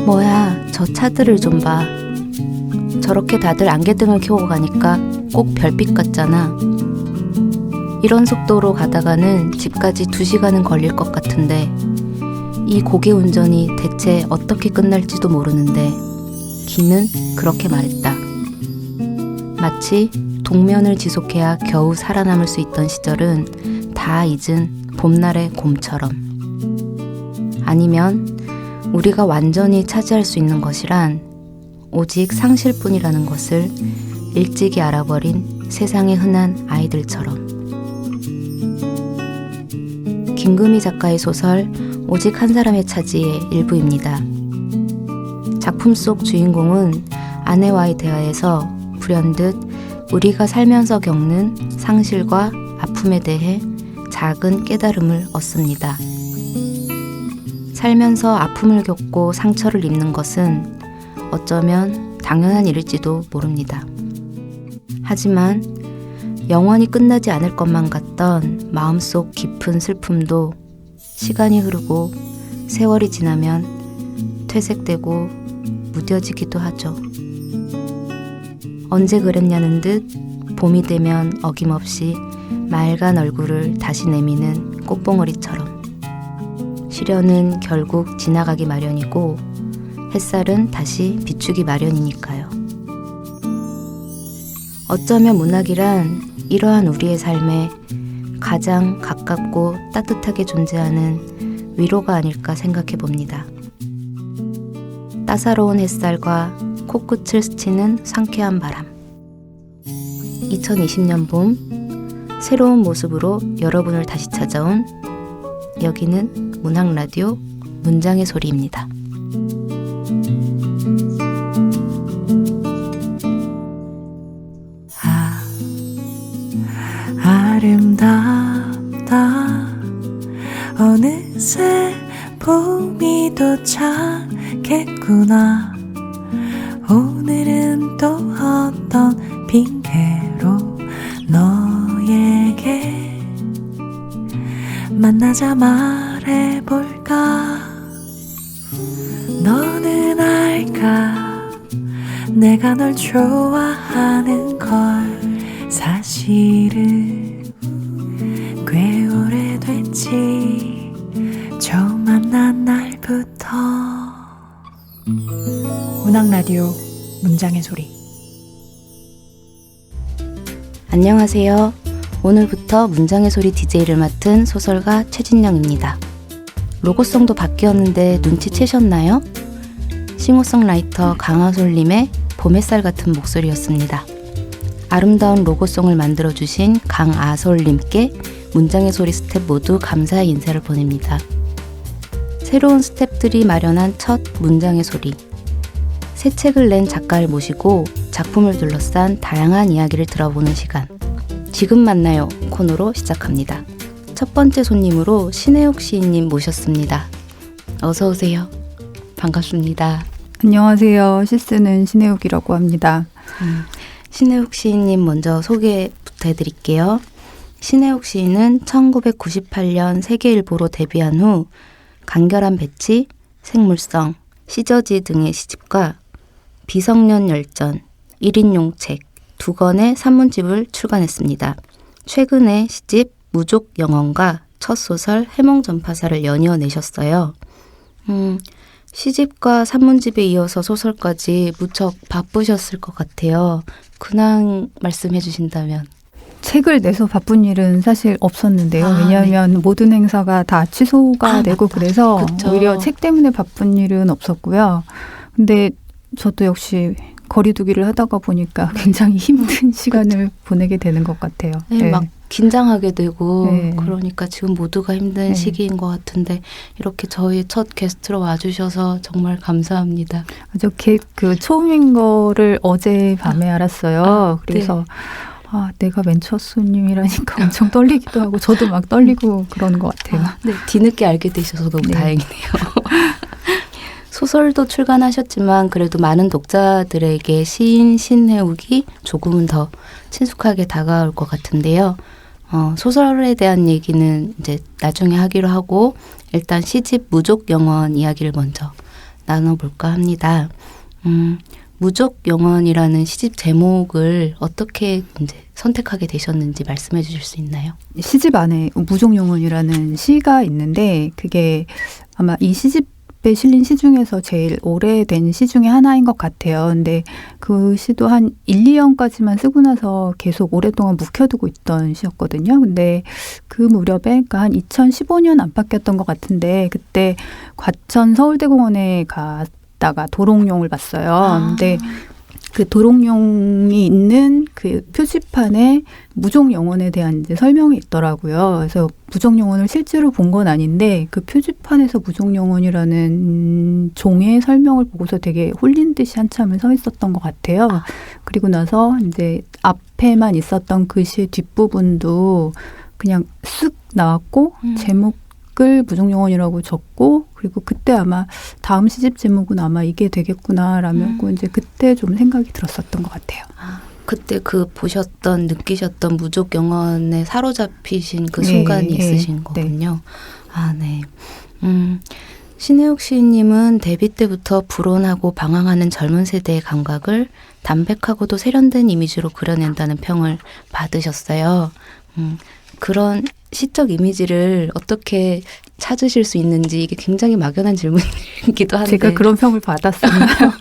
뭐야, 저 차들을 좀 봐. 저렇게 다들 안개등을 켜고 가니까 꼭 별빛 같잖아. 이런 속도로 가다가는 집까지 2시간은 걸릴 것 같은데 이 고개 운전이 대체 어떻게 끝날지도 모르는데 기는 그렇게 말했다. 마치 동면을 지속해야 겨우 살아남을 수 있던 시절은 다 잊은 봄날의 곰처럼. 아니면 우리가 완전히 차지할 수 있는 것이란 오직 상실뿐이라는 것을 일찍이 알아버린 세상의 흔한 아이들처럼. 김금희 작가의 소설 오직 한 사람의 차지의 일부입니다. 작품 속 주인공은 아내와의 대화에서 불현듯 우리가 살면서 겪는 상실과 아픔에 대해 작은 깨달음을 얻습니다. 살면서 아픔을 겪고 상처를 입는 것은 어쩌면 당연한 일일지도 모릅니다. 하지만 영원히 끝나지 않을 것만 같던 마음속 깊은 슬픔도 시간이 흐르고 세월이 지나면 퇴색되고 무뎌지기도 하죠. 언제 그랬냐는 듯 봄이 되면 어김없이 맑은 얼굴을 다시 내미는 꽃봉오리처럼 시련은 결국 지나가기 마련이고 햇살은 다시 비추기 마련이니까요. 어쩌면 문학이란 이러한 우리의 삶에 가장 가깝고 따뜻하게 존재하는 위로가 아닐까 생각해 봅니다. 따사로운 햇살과 코끝을 스치는 상쾌한 바람. 2020년 봄 새로운 모습으로 여러분을 다시 찾아온 여기는 문학라디오 문장의 소리입니다. 아름답다. 어느새 봄이 도착했구나. 오늘은 또 어떤 핑계로 너에게 만나자 말해볼까. 너는 알까 내가 널 좋아하는 걸. 사실은 꽤 오래됐지 처음 만난 날부터. 문학라디오 문장의 소리. 안녕하세요. 오늘부터 문장의 소리 DJ를 맡은 소설가 최진영입니다. 로고송도 바뀌었는데 눈치채셨나요? 싱어송라이터 강하솔님의 봄햇살 같은 목소리였습니다. 아름다운 로고송을 만들어주신 강아솔님께 문장의 소리 스텝 모두 감사의 인사를 보냅니다. 새로운 스텝들이 마련한 첫 문장의 소리. 새 책을 낸 작가를 모시고 작품을 둘러싼 다양한 이야기를 들어보는 시간. 지금 만나요 코너로 시작합니다. 첫 번째 손님으로 신혜욱 시인님 모셨습니다. 어서 오세요. 반갑습니다. 안녕하세요. 시쓰는 신혜욱이라고 합니다. 신혜욱 시인님 먼저 소개부터 해드릴게요. 신혜욱 시인은 1998년 세계일보로 데뷔한 후 간결한 배치, 생물성, 시저지 등의 시집과 비성년 열전, 1인용 책 2권의 산문집을 출간했습니다. 최근에 시집 무족 영언과 첫 소설 해몽전파사를 연이어 내셨어요. 시집과 산문집에 이어서 소설까지 무척 바쁘셨을 것 같아요. 근황 말씀해 주신다면. 책을 내서 바쁜 일은 사실 없었는데요. 왜냐하면 네. 모든 행사가 다 취소가 되고 맞다. 그래서 그쵸. 오히려 책 때문에 바쁜 일은 없었고요. 근데 저도 역시 거리두기를 하다가 보니까 굉장히 힘든 시간을 보내게 되는 것 같아요. 네, 네. 막 긴장하게 되고 네. 그러니까 지금 모두가 힘든 네. 시기인 것 같은데 이렇게 저희 첫 게스트로 와주셔서 정말 감사합니다. 아주 그 처음인 거를 어제 밤에 알았어요. 그래서 네. 내가 맨 첫 손님이라니까 엄청 떨리기도 하고 저도 막 떨리고 그러는 것 같아요. 네, 뒤늦게 알게 되셔서 너무 네. 다행이네요. 소설도 출간하셨지만 그래도 많은 독자들에게 시인 신혜욱이 조금은 더 친숙하게 다가올 것 같은데요. 소설에 대한 얘기는 이제 나중에 하기로 하고 일단 시집 무족영원 이야기를 먼저 나눠볼까 합니다. 무족영원이라는 시집 제목을 어떻게 이제 선택하게 되셨는지 말씀해 주실 수 있나요? 시집 안에 무종영원이라는 시가 있는데 그게 아마 이 시집에 실린 시 중에서 제일 오래된 시 중에 하나인 것 같아요. 근데 그 시도 한 1, 2년까지만 쓰고 나서 계속 오랫동안 묵혀두고 있던 시였거든요. 근데 그 무렵에 그러니까 한 2015년 안팎이었던 것 같은데 그때 과천 서울대공원에 갔다가 도롱뇽을 봤어요. 근데 그 도롱뇽이 있는 그 표지판에 무종영원에 대한 이제 설명이 있더라고요. 그래서 무종영원을 실제로 본 건 아닌데 그 표지판에서 무종영원이라는 종의 설명을 보고서 되게 홀린 듯이 한참을 서 있었던 것 같아요. 그리고 나서 이제 앞에만 있었던 글씨의 뒷부분도 그냥 쓱 나왔고 제목을 무종영원이라고 적고 그리고 그때 아마 다음 시집 제목은 아마 이게 되겠구나라고 이제 그때 좀 생각이 들었었던 것 같아요. 그때 그 보셨던 느끼셨던 무족영원에 사로잡히신 그 순간이 있으신 거군요. 네. 신혜옥 시인님은 데뷔 때부터 불온하고 방황하는 젊은 세대의 감각을 담백하고도 세련된 이미지로 그려낸다는 평을 받으셨어요. 그런 시적 이미지를 어떻게 찾으실 수 있는지 이게 굉장히 막연한 질문이기도 한데 제가 그런 평을 받았었나요?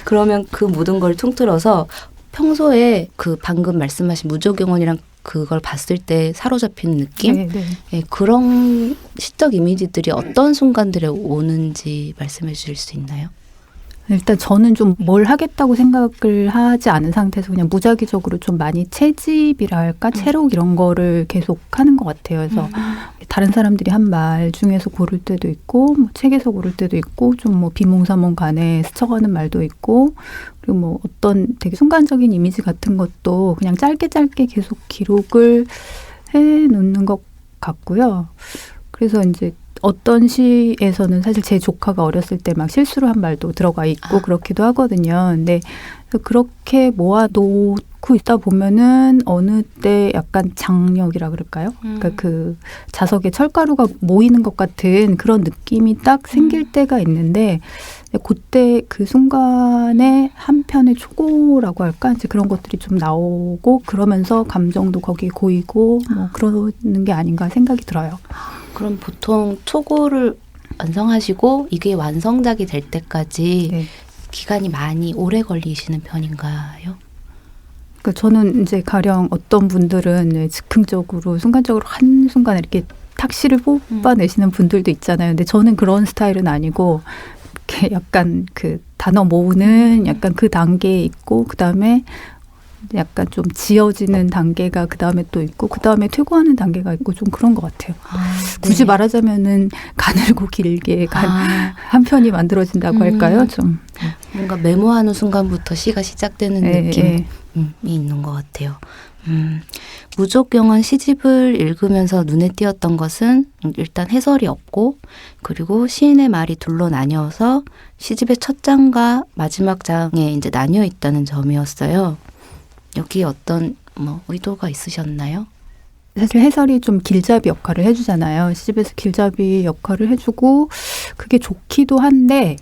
그러면 그 모든 걸 통틀어서 평소에 그 방금 말씀하신 무족영원이랑 그걸 봤을 때 사로잡히는 느낌? 네, 그런 시적 이미지들이 어떤 순간들에 오는지 말씀해 주실 수 있나요? 일단 저는 좀 뭘 하겠다고 생각을 하지 않은 상태에서 그냥 무작위적으로 좀 많이 채집이라 할까? 채록 이런 거를 계속 하는 것 같아요. 그래서 다른 사람들이 한 말 중에서 고를 때도 있고 뭐 책에서 고를 때도 있고 좀 뭐 비몽사몽 간에 스쳐가는 말도 있고 그리고 뭐 어떤 되게 순간적인 이미지 같은 것도 그냥 짧게 계속 기록을 해놓는 것 같고요. 그래서 이제 어떤 시에서는 사실 제 조카가 어렸을 때 막 실수로 한 말도 들어가 있고 그렇기도 하거든요. 근데 그렇게 모아놓고 있다 보면은 어느 때 약간 장력이라 그럴까요? 그러니까 그 자석에 철가루가 모이는 것 같은 그런 느낌이 딱 생길 때가 있는데 그때 그 순간에 한편의 초고라고 할까? 이제 그런 것들이 좀 나오고 그러면서 감정도 거기에 고이고 뭐 그러는 게 아닌가 생각이 들어요. 그럼 보통 초고를 완성하시고 이게 완성작이 될 때까지 기간이 많이 오래 걸리시는 편인가요? 그러니까 저는 이제 가령 어떤 분들은 즉흥적으로 순간적으로 한순간에 이렇게 탁시를 뽑아내시는 분들도 있잖아요. 근데 저는 그런 스타일은 아니고 이렇게 약간 그 단어 모으는 약간 그 단계에 있고 그다음에 약간 좀 지어지는 단계가 그다음에 또 있고 그다음에 퇴고하는 단계가 있고 좀 그런 것 같아요. 굳이 말하자면은 가늘고 길게 한 편이 만들어진다고 할까요? 좀 뭔가 메모하는 순간부터 시가 시작되는 느낌이 있는 것 같아요. 무족영원 시집을 읽으면서 눈에 띄었던 것은 일단 해설이 없고 그리고 시인의 말이 둘로 나뉘어서 시집의 첫 장과 마지막 장에 이제 나뉘어 있다는 점이었어요. 여기 어떤 의도가 있으셨나요? 사실 해설이 좀 길잡이 역할을 해주잖아요. 시집에서 길잡이 역할을 해주고 그게 좋기도 한데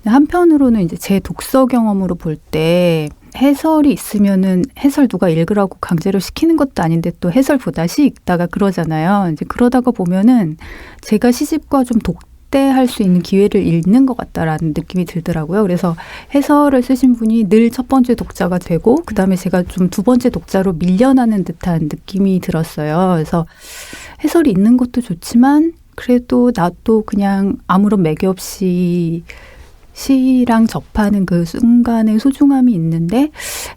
한편으로는 이제 제 독서 경험으로 볼 때 해설이 있으면은 해설 누가 읽으라고 강제로 시키는 것도 아닌데 또 해설보다 시 읽다가 그러잖아요. 이제 그러다가 보면은 제가 시집과 좀 독대할 수 있는 기회를 잃는 것 같다라는 느낌이 들더라고요. 그래서 해설을 쓰신 분이 늘 첫 번째 독자가 되고 그다음에 제가 좀 두 번째 독자로 밀려나는 듯한 느낌이 들었어요. 그래서 해설이 있는 것도 좋지만 그래도 나도 그냥 아무런 매개 없이 시랑 접하는 그 순간의 소중함이 있는데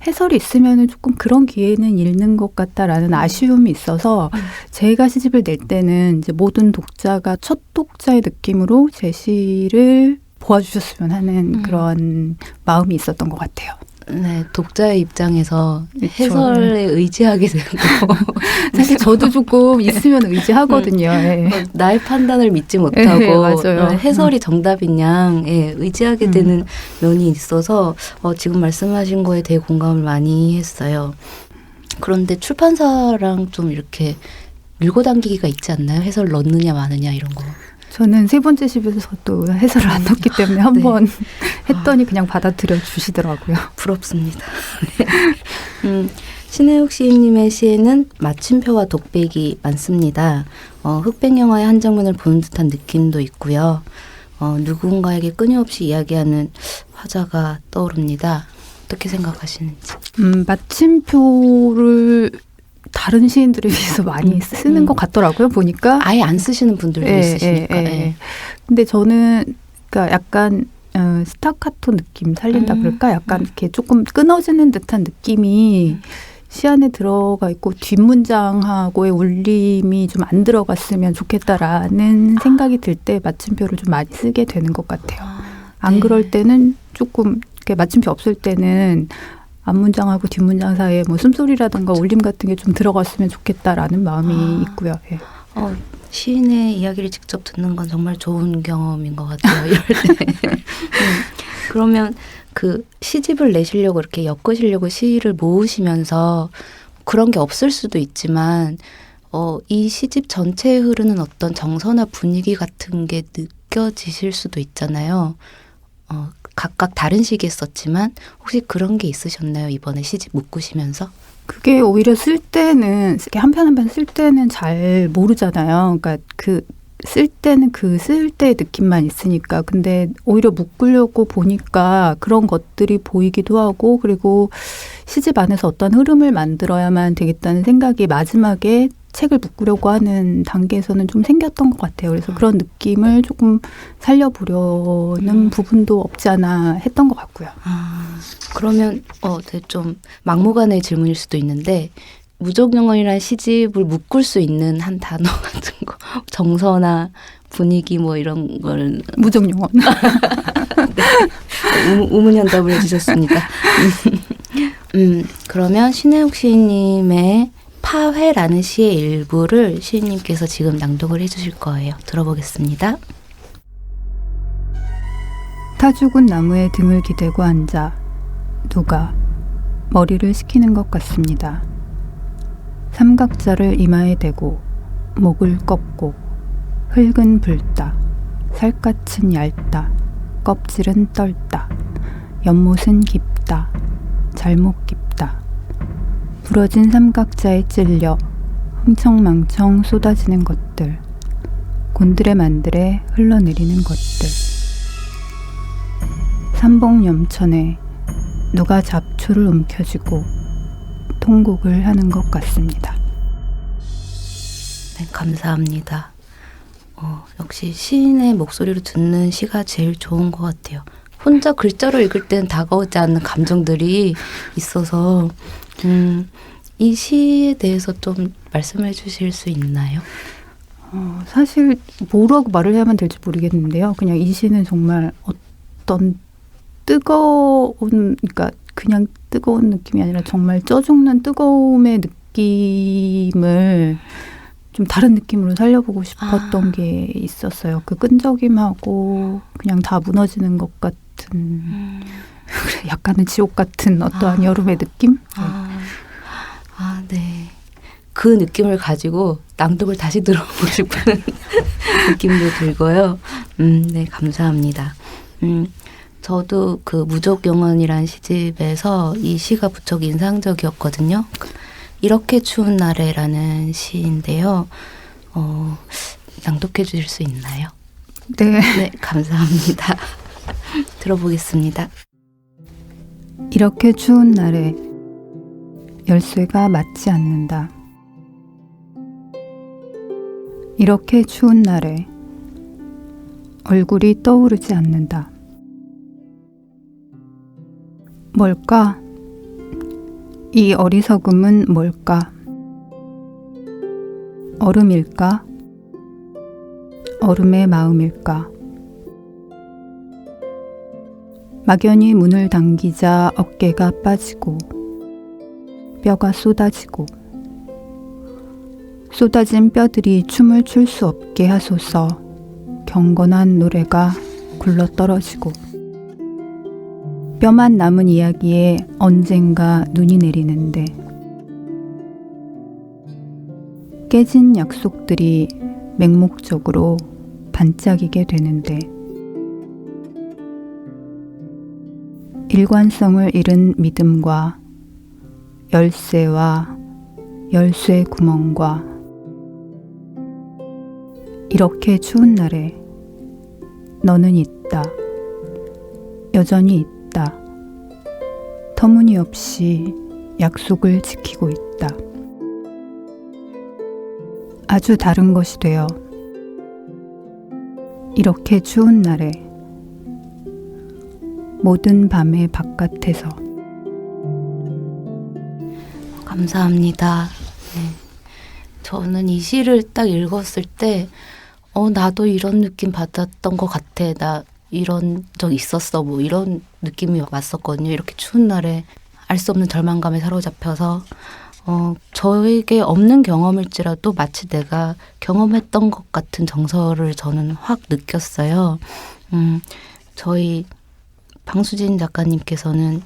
해설이 있으면 조금 그런 기회는 잃는 것 같다라는 아쉬움이 있어서 제가 시집을 낼 때는 이제 모든 독자가 첫 독자의 느낌으로 제 시를 보아주셨으면 하는 그런 마음이 있었던 것 같아요. 네, 독자의 입장에서 해설에 의지하게 되고 사실 저도 조금 있으면 의지하거든요. 나의 판단을 믿지 못하고 맞아요. 해설이 정답인 양 의지하게 되는 면이 있어서 지금 말씀하신 거에 대해 공감을 많이 했어요. 그런데 출판사랑 좀 이렇게 밀고 당기기가 있지 않나요? 해설 넣느냐 마느냐 이런 거. 저는 세 번째 집에서도 해설을 안 넣기 때문에 한 번 했더니 그냥 받아들여 주시더라고요. 부럽습니다. 신혜욱 시인님의 시에는 마침표와 독백이 많습니다. 흑백 영화의 한 장면을 보는 듯한 느낌도 있고요. 누군가에게 끊임없이 이야기하는 화자가 떠오릅니다. 어떻게 생각하시는지. 마침표를 다른 시인들에 비해서 많이 쓰는 것 같더라고요. 보니까. 아예 안 쓰시는 분들도 있으시니까. 예. 근데 저는 그러니까 약간 스타카토 느낌 살린다 그럴까? 약간 이렇게 조금 끊어지는 듯한 느낌이 시 안에 들어가 있고 뒷문장하고의 울림이 좀 안 들어갔으면 좋겠다라는 생각이 들 때 마침표를 좀 많이 쓰게 되는 것 같아요. 안 그럴 때는 조금 이렇게 마침표 없을 때는 앞문장하고 뒷문장 사이에 뭐 숨소리라든가 울림 같은 게 좀 들어갔으면 좋겠다라는 마음이 있고요. 예. 시인의 이야기를 직접 듣는 건 정말 좋은 경험인 것 같아요. 이럴 때. 그러면 그 시집을 내시려고 이렇게 엮으시려고 시를 모으시면서 그런 게 없을 수도 있지만 이 시집 전체에 흐르는 어떤 정서나 분위기 같은 게 느껴지실 수도 있잖아요. 각각 다른 시기에 썼지만 혹시 그런 게 있으셨나요? 이번에 시집 묶으시면서? 그게 오히려 쓸 때는 이렇게 한 편 한 편 쓸 때는 잘 모르잖아요. 그러니까 쓸 때는 쓸 때의 느낌만 있으니까. 근데 오히려 묶으려고 보니까 그런 것들이 보이기도 하고, 그리고 시집 안에서 어떤 흐름을 만들어야만 되겠다는 생각이 마지막에 책을 묶으려고 하는 단계에서는 좀 생겼던 것 같아요. 그래서 그런 느낌을 조금 살려보려는 부분도 없지 않아 했던 것 같고요. 그러면 되게 좀 막무가내의 질문일 수도 있는데 무적영혼이라는 시집을 묶을 수 있는 한 단어 같은 거, 정서나 분위기 뭐 이런 거를. 무적영혼. 네. 우문현답을 해주셨습니다. 그러면 신혜욱 시인님의 파회라는 시의 일부를 시인님께서 지금 낭독을 해주실 거예요. 들어보겠습니다. 타 죽은 나무에 등을 기대고 앉아 누가 머리를 식히는 것 같습니다. 삼각자를 이마에 대고 목을 꺾고 흙은 붉다, 살갗은 얇다, 껍질은 떫다, 연못은 깊다, 잘못 깊다. 부러진 삼각자에 찔려 흥청망청 쏟아지는 것들, 곤드레만드레 흘러내리는 것들. 삼봉염천에 누가 잡초를 움켜쥐고 통곡을 하는 것 같습니다. 네, 감사합니다. 역시 시인의 목소리로 듣는 시가 제일 좋은 것 같아요. 혼자 글자로 읽을 때는 다가오지 않는 감정들이 있어서 이 시에 대해서 좀 말씀해 주실 수 있나요? 사실 뭐라고 말을 해야만 될지 모르겠는데요. 그냥 이 시는 정말 어떤 그러니까 그냥 뜨거운 느낌이 아니라 정말 쪄 죽는 뜨거움의 느낌을 좀 다른 느낌으로 살려보고 싶었던 게 있었어요. 그 끈적임하고 그냥 다 무너지는 것 같은 약간은 지옥 같은 어떠한 여름의 느낌? 네. 그 느낌을 가지고 낭독을 다시 들어보고 싶은 느낌도 들고요. 네, 감사합니다. 저도 그 무적영혼이란 시집에서 이 시가 무척 인상적이었거든요. 이렇게 추운 날에라는 시인데요. 낭독해 주실 수 있나요? 네. 네, 감사합니다. 들어보겠습니다. 이렇게 추운 날에 열쇠가 맞지 않는다. 이렇게 추운 날에 얼굴이 떠오르지 않는다. 뭘까? 이 어리석음은 뭘까? 얼음일까? 얼음의 마음일까? 막연히 문을 당기자 어깨가 빠지고 뼈가 쏟아지고 쏟아진 뼈들이 춤을 출 수 없게 하소서. 경건한 노래가 굴러떨어지고 뼈만 남은 이야기에 언젠가 눈이 내리는데 깨진 약속들이 맹목적으로 반짝이게 되는데 일관성을 잃은 믿음과 열쇠와 열쇠 구멍과 이렇게 추운 날에 너는 있다. 여전히 있다. 터무니없이 약속을 지키고 있다. 아주 다른 것이 되어 이렇게 추운 날에 모든 밤의 바깥에서 감사합니다. 네. 저는 이 시를 딱 읽었을 때 나도 이런 느낌 받았던 것 같아. 나 이런 적 있었어. 뭐 이런 느낌이 왔었거든요. 이렇게 추운 날에 알 수 없는 절망감에 사로잡혀서 저에게 없는 경험일지라도 마치 내가 경험했던 것 같은 정서를 저는 확 느꼈어요. 저희 방수진 작가님께서는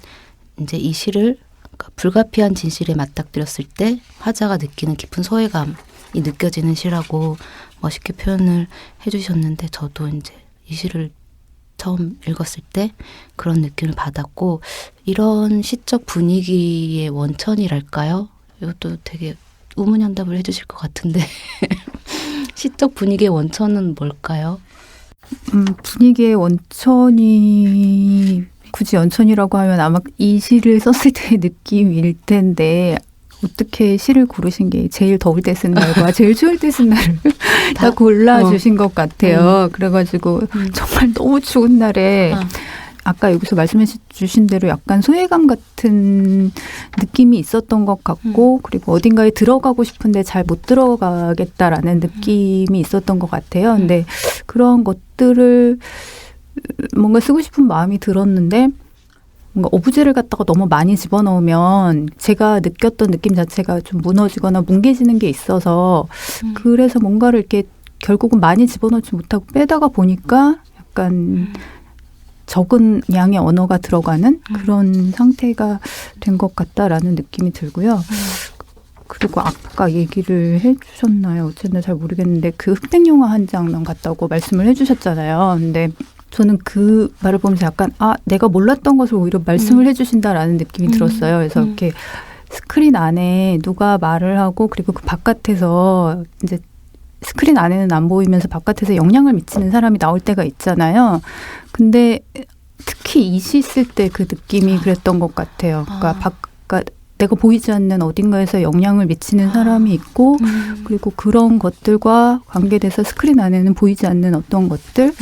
이제 이 시를 그러니까 불가피한 진실에 맞닥뜨렸을 때 화자가 느끼는 깊은 소외감이 느껴지는 시라고 멋있게 표현을 해주셨는데 저도 이제 이 시를 처음 읽었을 때 그런 느낌을 받았고 이런 시적 분위기의 원천이랄까요? 이것도 되게 우문현답을 해주실 것 같은데 시적 분위기의 원천은 뭘까요? 분위기의 원천이 굳이 원천이라고 하면 아마 이 시를 썼을 때의 느낌일 텐데 어떻게 시를 고르신 게 제일 더울 때 쓴 날과 제일 추울 때 쓴 날을 다 골라주신 것 같아요. 그래가지고 정말 너무 추운 날에 아까 여기서 말씀해 주신 대로 약간 소외감 같은 느낌이 있었던 것 같고 그리고 어딘가에 들어가고 싶은데 잘 못 들어가겠다라는 느낌이 있었던 것 같아요. 근데 그런 것들을 뭔가 쓰고 싶은 마음이 들었는데 뭔가 오브제를 갖다가 너무 많이 집어넣으면 제가 느꼈던 느낌 자체가 좀 무너지거나 뭉개지는 게 있어서 그래서 뭔가를 이렇게 결국은 많이 집어넣지 못하고 빼다가 보니까 약간 적은 양의 언어가 들어가는 그런 상태가 된 것 같다라는 느낌이 들고요. 그리고 아까 얘기를 해주셨나요? 어쨌든 잘 모르겠는데 그 흑백 영화 한 장면 같다고 말씀을 해주셨잖아요. 근데 저는 그 말을 보면서 약간 내가 몰랐던 것을 오히려 말씀을 해주신다라는 느낌이 들었어요. 그래서 이렇게 스크린 안에 누가 말을 하고 그리고 그 바깥에서 이제 스크린 안에는 안 보이면서 바깥에서 영향을 미치는 사람이 나올 때가 있잖아요. 근데 특히 이 시 쓸 때 그 느낌이 그랬던 것 같아요. 그러니까 내가 보이지 않는 어딘가에서 영향을 미치는 사람이 있고 그리고 그런 것들과 관계돼서 스크린 안에는 보이지 않는 어떤 것들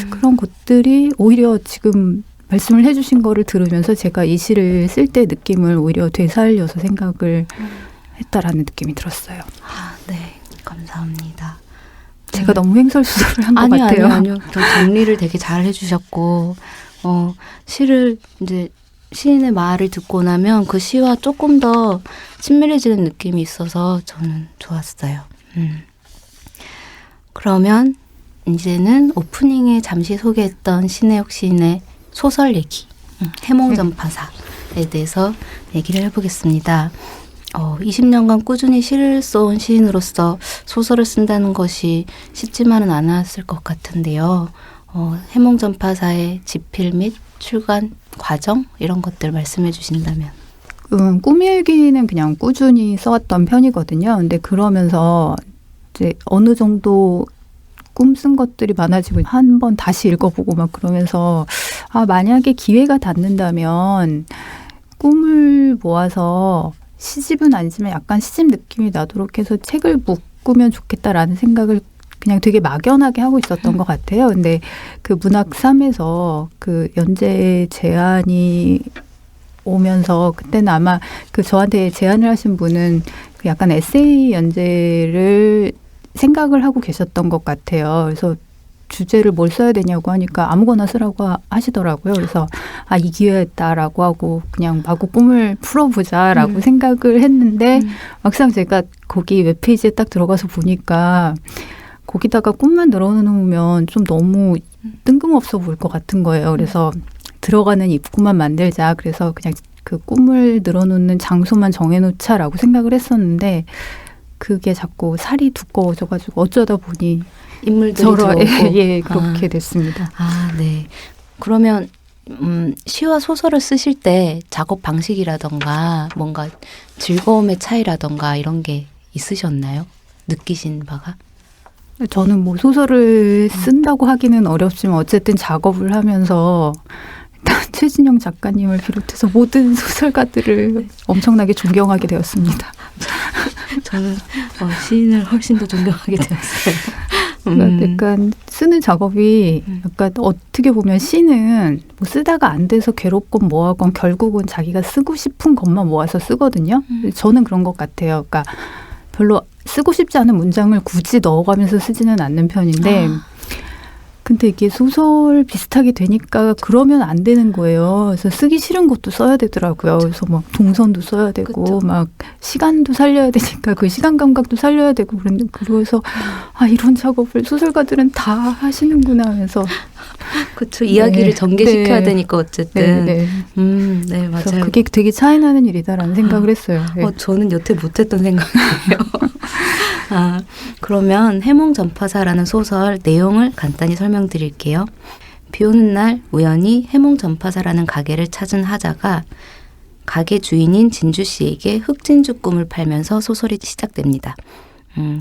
그런 것들이 오히려 지금 말씀을 해주신 거를 들으면서 제가 이 시를 쓸 때 느낌을 오히려 되살려서 생각을 했다라는 느낌이 들었어요. 네. 감사합니다. 제가 너무 횡설수설을 한 것 같아요. 아니요. 저 정리를 되게 잘 해주셨고 시를 이제 시인의 말을 듣고 나면 그 시와 조금 더 친밀해지는 느낌이 있어서 저는 좋았어요. 그러면 이제는 오프닝에 잠시 소개했던 신혜옥 시인의 소설 얘기, 해몽전파사에 대해서 얘기를 해보겠습니다. 20년간 꾸준히 시를 써온 시인으로서 소설을 쓴다는 것이 쉽지만은 않았을 것 같은데요. 해몽전파사의 집필 및 출간 과정 이런 것들 말씀해 주신다면. 꿈일기는 그냥 꾸준히 써왔던 편이거든요. 근데 그러면서 이제 어느 정도 꿈 쓴 것들이 많아지고 한 번 다시 읽어보고 막 그러면서 만약에 기회가 닿는다면 꿈을 모아서 시집은 아니지만 약간 시집 느낌이 나도록 해서 책을 묶으면 좋겠다라는 생각을 그냥 되게 막연하게 하고 있었던 것 같아요. 근데 그 문학 3에서 그 연재 제안이 오면서 그때는 아마 그 저한테 제안을 하신 분은 그 약간 에세이 연재를 생각을 하고 계셨던 것 같아요. 그래서 주제를 뭘 써야 되냐고 하니까 아무거나 쓰라고 하시더라고요. 그래서 이 기회였다라고 하고 그냥 마구 꿈을 풀어보자라고 생각을 했는데 막상 제가 거기 웹페이지에 딱 들어가서 보니까 거기다가 꿈만 늘어놓으면 좀 너무 뜬금없어 보일 것 같은 거예요. 그래서 들어가는 입구만 만들자. 그래서 그냥 그 꿈을 늘어놓는 장소만 정해놓자라고 생각을 했었는데 그게 자꾸 살이 두꺼워져가지고 어쩌다 보니 인물들이 서로 들어오고. 예, 그렇게 됐습니다. 아, 네. 그러면 시와 소설을 쓰실 때 작업 방식이라던가 뭔가 즐거움의 차이라던가 이런 게 있으셨나요? 느끼신 바가? 저는 뭐 소설을 쓴다고 하기는 어렵지만 어쨌든 작업을 하면서 일단 최진영 작가님을 비롯해서 모든 소설가들을 엄청나게 존경하게 되었습니다. 저는 시인을 훨씬 더 존경하게 되었어요. 그러니까 약간 쓰는 작업이 약간 어떻게 보면 시는 뭐 쓰다가 안 돼서 괴롭건 뭐하건 결국은 자기가 쓰고 싶은 것만 모아서 쓰거든요. 저는 그런 것 같아요. 그러니까 별로 쓰고 싶지 않은 문장을 굳이 넣어가면서 쓰지는 않는 편인데 근데 이게 소설 비슷하게 되니까 그러면 안 되는 거예요. 그래서 쓰기 싫은 것도 써야 되더라고요. 그래서 막 동선도 써야 되고 그쵸. 막 시간도 살려야 되니까 그 시간 감각도 살려야 되고 그래서 아 이런 작업을 소설가들은 다 하시는구나 하면서 그렇죠. 이야기를 네. 전개시켜야 네. 되니까 어쨌든. 네. 네, 그래서 맞아요. 그게 되게 차이나는 일이다라는 생각을 했어요. 네. 저는 여태 못했던 생각이에요. 그러면 해몽전파사라는 소설 내용을 간단히 설명드릴게요. 비 오는 날 우연히 해몽전파사라는 가게를 찾은 하자가 가게 주인인 진주 씨에게 흑진주 꿈을 팔면서 소설이 시작됩니다.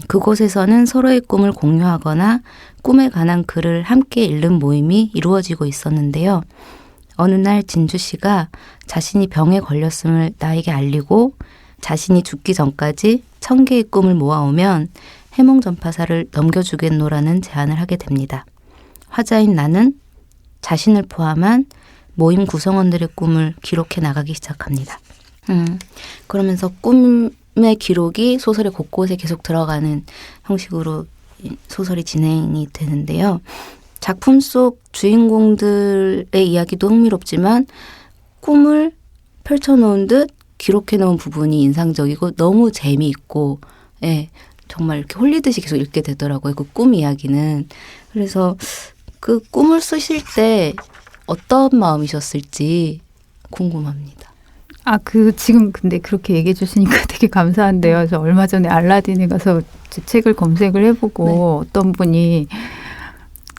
그곳에서는 서로의 꿈을 공유하거나 꿈에 관한 글을 함께 읽는 모임이 이루어지고 있었는데요. 어느 날 진주 씨가 자신이 병에 걸렸음을 나에게 알리고 자신이 죽기 전까지 1000개의 꿈을 모아오면 해몽전파사를 넘겨주겠노라는 제안을 하게 됩니다. 화자인 나는 자신을 포함한 모임 구성원들의 꿈을 기록해 나가기 시작합니다. 그러면서 꿈의 기록이 소설의 곳곳에 계속 들어가는 형식으로 소설이 진행이 되는데요. 작품 속 주인공들의 이야기도 흥미롭지만 꿈을 펼쳐놓은 듯 기록해놓은 부분이 인상적이고 너무 재미있고 예, 정말 이렇게 홀리듯이 계속 읽게 되더라고요. 그 꿈 이야기는. 그래서 그 꿈을 쓰실 때 어떤 마음이셨을지 궁금합니다. 지금 근데 그렇게 얘기해 주시니까 되게 감사한데요. 저 얼마 전에 알라딘에 가서 제 책을 검색을 해보고 어떤 분이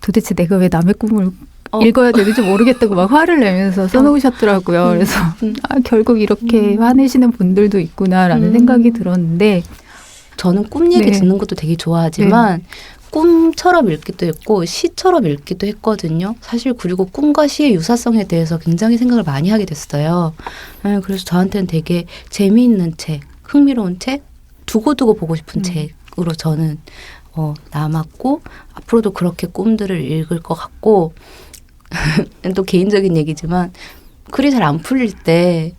도대체 내가 왜 남의 꿈을 읽어야 되는지 모르겠다고 막 화를 내면서 써놓으셨더라고요. 그래서 결국 이렇게 화내시는 분들도 있구나라는 생각이 들었는데 저는 꿈 얘기 네. 듣는 것도 되게 좋아하지만 꿈처럼 읽기도 했고 시처럼 읽기도 했거든요. 사실 그리고 꿈과 시의 유사성에 대해서 굉장히 생각을 많이 하게 됐어요. 그래서 저한테는 되게 재미있는 책, 흥미로운 책, 두고두고 보고 싶은 책으로 저는 남았고 앞으로도 그렇게 꿈들을 읽을 것 같고 또 개인적인 얘기지만 글이 잘 안 풀릴 때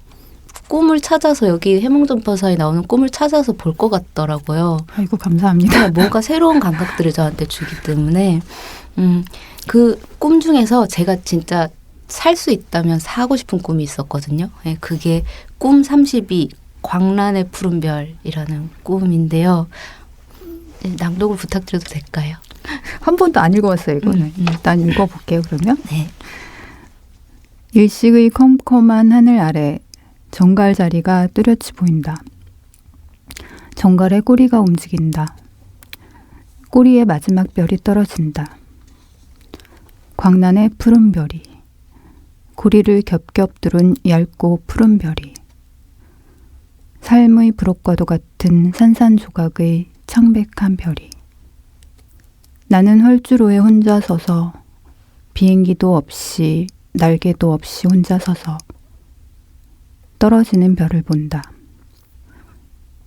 꿈을 찾아서 여기 해몽전파사에 나오는 꿈을 찾아서 볼 것 같더라고요. 아이고 감사합니다. 뭔가 새로운 감각들을 저한테 주기 때문에 그 꿈 중에서 제가 진짜 살 수 있다면 사고 싶은 꿈이 있었거든요. 네, 그게 꿈 32 광란의 푸른 별이라는 꿈인데요. 낭독을 부탁드려도 될까요? 한 번도 안 읽어봤어요. 이거는. 일단 읽어볼게요. 그러면. 네. 일식의 컴컴한 하늘 아래 정갈자리가 뚜렷이 보인다. 정갈의 꼬리가 움직인다. 꼬리의 마지막 별이 떨어진다. 광란의 푸른 별이, 고리를 겹겹 두른 얇고 푸른 별이, 삶의 부록과도 같은 산산조각의 창백한 별이, 나는 헐주로에 혼자 서서 비행기도 없이 날개도 없이 혼자 서서 떨어지는 별을 본다.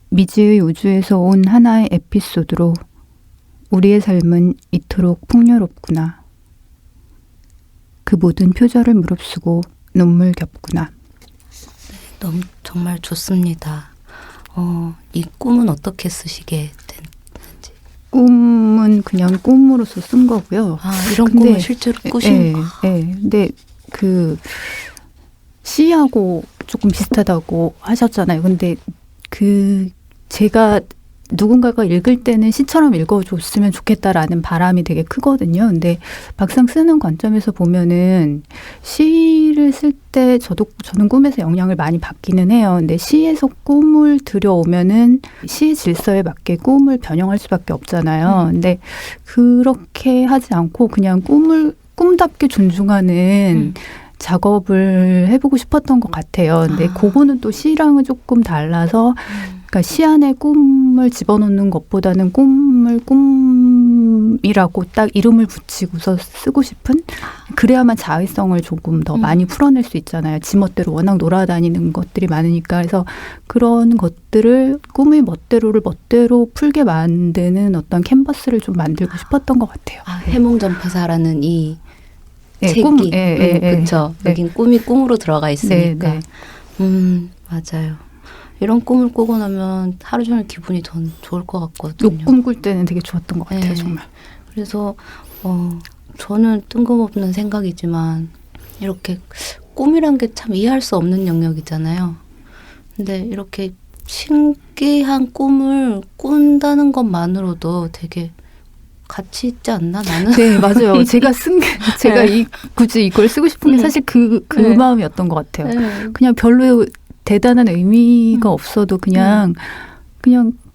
미지의 우주에서 온 하나의 에피소드로 우리의 삶은 이토록 풍요롭구나. 그 모든 표절을 무릅쓰고 눈물 겹구나. 너무 정말 좋습니다. 이 꿈은 어떻게 쓰시게 됐는지. 꿈은 그냥 꿈으로서 쓴 거고요. 이런 근데, 꿈을 실제로 꾸신 거. 근데 그 시하고 조금 비슷하다고 하셨잖아요. 근데 제가 누군가가 읽을 때는 시처럼 읽어줬으면 좋겠다라는 바람이 되게 크거든요. 근데 막상 쓰는 관점에서 보면은 시를 쓸 때 저는 꿈에서 영향을 많이 받기는 해요. 근데 시에서 꿈을 들여오면은 시의 질서에 맞게 꿈을 변형할 수밖에 없잖아요. 근데 그렇게 하지 않고 그냥 꿈답게 존중하는 작업을 해보고 싶었던 것 같아요. 근데 그거는 또 시랑은 조금 달라서 그러니까 시 안에 꿈을 집어넣는 것보다는 꿈을 꿈이라고 딱 이름을 붙이고서 쓰고 싶은 그래야만 자의성을 조금 더 많이 풀어낼 수 있잖아요. 지멋대로 워낙 놀아다니는 것들이 많으니까. 그래서 그런 것들을 꿈의 멋대로를 멋대로 풀게 만드는 어떤 캔버스를 좀 만들고 싶었던 것 같아요. 해몽전파사라는 이 네, 책이 그렇죠. 네. 여긴 꿈이 꿈으로 들어가 있으니까. 맞아요. 이런 꿈을 꾸고 나면 하루 종일 기분이 더 좋을 것 같거든요. 꿈 꿀 때는 되게 좋았던 것 같아요. 정말. 그래서 저는 뜬금없는 생각이지만 이렇게 꿈이란 게 참 이해할 수 없는 영역이잖아요. 근데 이렇게 신기한 꿈을 꾼다는 것만으로도 되게 가치 있지 않나 나는? 네, 맞아요. 제가 굳이 이걸 쓰고 싶은 게 사실 그 마음이었던 것 같아요. 그냥 별로 대단한 의미가 없어도 그냥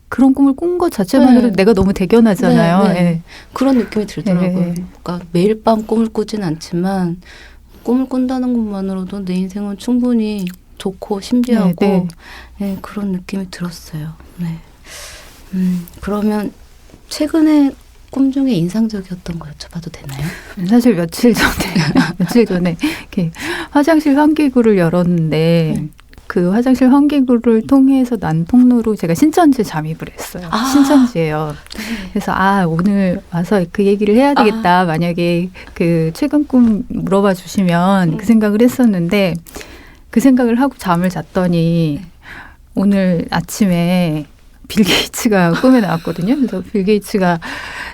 그런 꿈을 꾼 것 자체만으로 내가 너무 대견하잖아요. 네. 그런 느낌이 들더라고요. 그러니까 매일 밤 꿈을 꾸진 않지만 꿈을 꾼다는 것만으로도 내 인생은 충분히 좋고 신비하고 그런 느낌이 들었어요. 네. 그러면 최근에 꿈 중에 인상적이었던 거 여쭤봐도 되나요? 사실 며칠 전에 이렇게 화장실 환기구를 열었는데 그 화장실 환기구를 통해서 난 통로로 제가 신천지에 잠입을 했어요. 신천지예요. 그래서 오늘 와서 그 얘기를 해야 되겠다. 만약에 그 최근 꿈 물어봐 주시면 그 생각을 했었는데 그 생각을 하고 잠을 잤더니 오늘 아침에 빌 게이츠가 꿈에 나왔거든요. 그래서 빌 게이츠가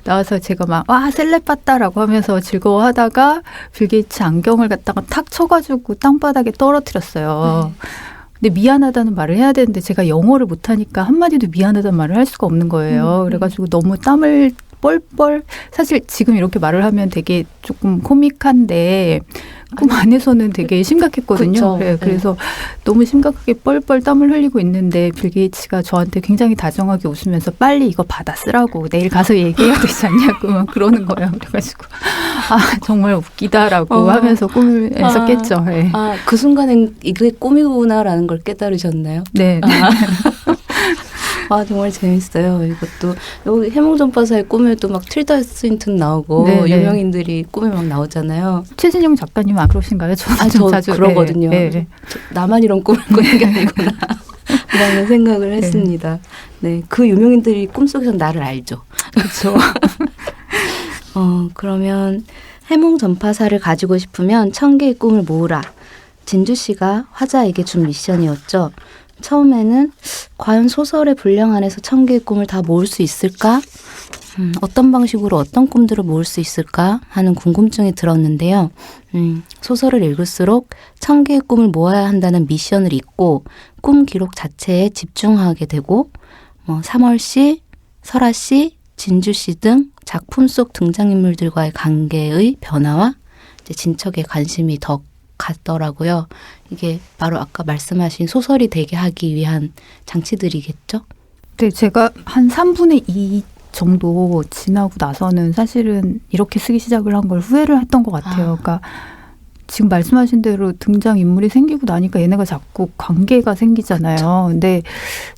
나와서 제가 막 셀럽 봤다라고 하면서 즐거워하다가 빌 게이츠 안경을 갖다가 탁 쳐가지고 땅바닥에 떨어뜨렸어요. 근데 미안하다는 말을 해야 되는데 제가 영어를 못하니까 한마디도 미안하다는 말을 할 수가 없는 거예요. 그래가지고 너무 땀을 뻘뻘 사실 지금 이렇게 말을 하면 되게 조금 코믹한데 꿈 안에서는 되게 심각했거든요. 그래서 너무 심각하게 뻘뻘 땀을 흘리고 있는데 빌 게이츠가 저한테 굉장히 다정하게 웃으면서 빨리 이거 받아 쓰라고 내일 가서 얘기해야 되지 않냐고 막 그러는 거예요. 그래가지고 정말 웃기다라고 하면서 꿈에서 깼죠. 그 순간엔 이게 꿈이구나라는 걸 깨달으셨나요? 네. 정말 재밌어요. 이것도 여기 해몽전파사의 꿈에도 막 틸다 스윈튼 나오고 유명인들이 꿈에 막 나오잖아요. 최진영 작가님 안 그러신가요? 저 자주 그러거든요. 나만 이런 꿈을 꾸는 게 아니구나 라는 생각을 했습니다. 네, 그 유명인들이 꿈속에서 나를 알죠. 그렇죠. 그러면 해몽전파사를 가지고 싶으면 1000개의 꿈을 모으라. 진주 씨가 화자에게 준 미션이었죠. 처음에는 과연 소설의 분량 안에서 1000개의 꿈을 다 모을 수 있을까? 어떤 방식으로 어떤 꿈들을 모을 수 있을까? 하는 궁금증이 들었는데요. 소설을 읽을수록 1000개의 꿈을 모아야 한다는 미션을 잊고 꿈 기록 자체에 집중하게 되고 3월 씨, 설아 씨, 진주 씨 등 작품 속 등장인물들과의 관계의 변화와 이제 진척에 관심이 더 갔더라고요. 이게 바로 아까 말씀하신 소설이 되게 하기 위한 장치들이겠죠? 네, 제가 한 3분의 2 정도 지나고 나서는 사실은 이렇게 쓰기 시작을 한 걸 후회를 했던 것 같아요. 그러니까 지금 말씀하신 대로 등장인물이 생기고 나니까 얘네가 자꾸 관계가 생기잖아요. 근데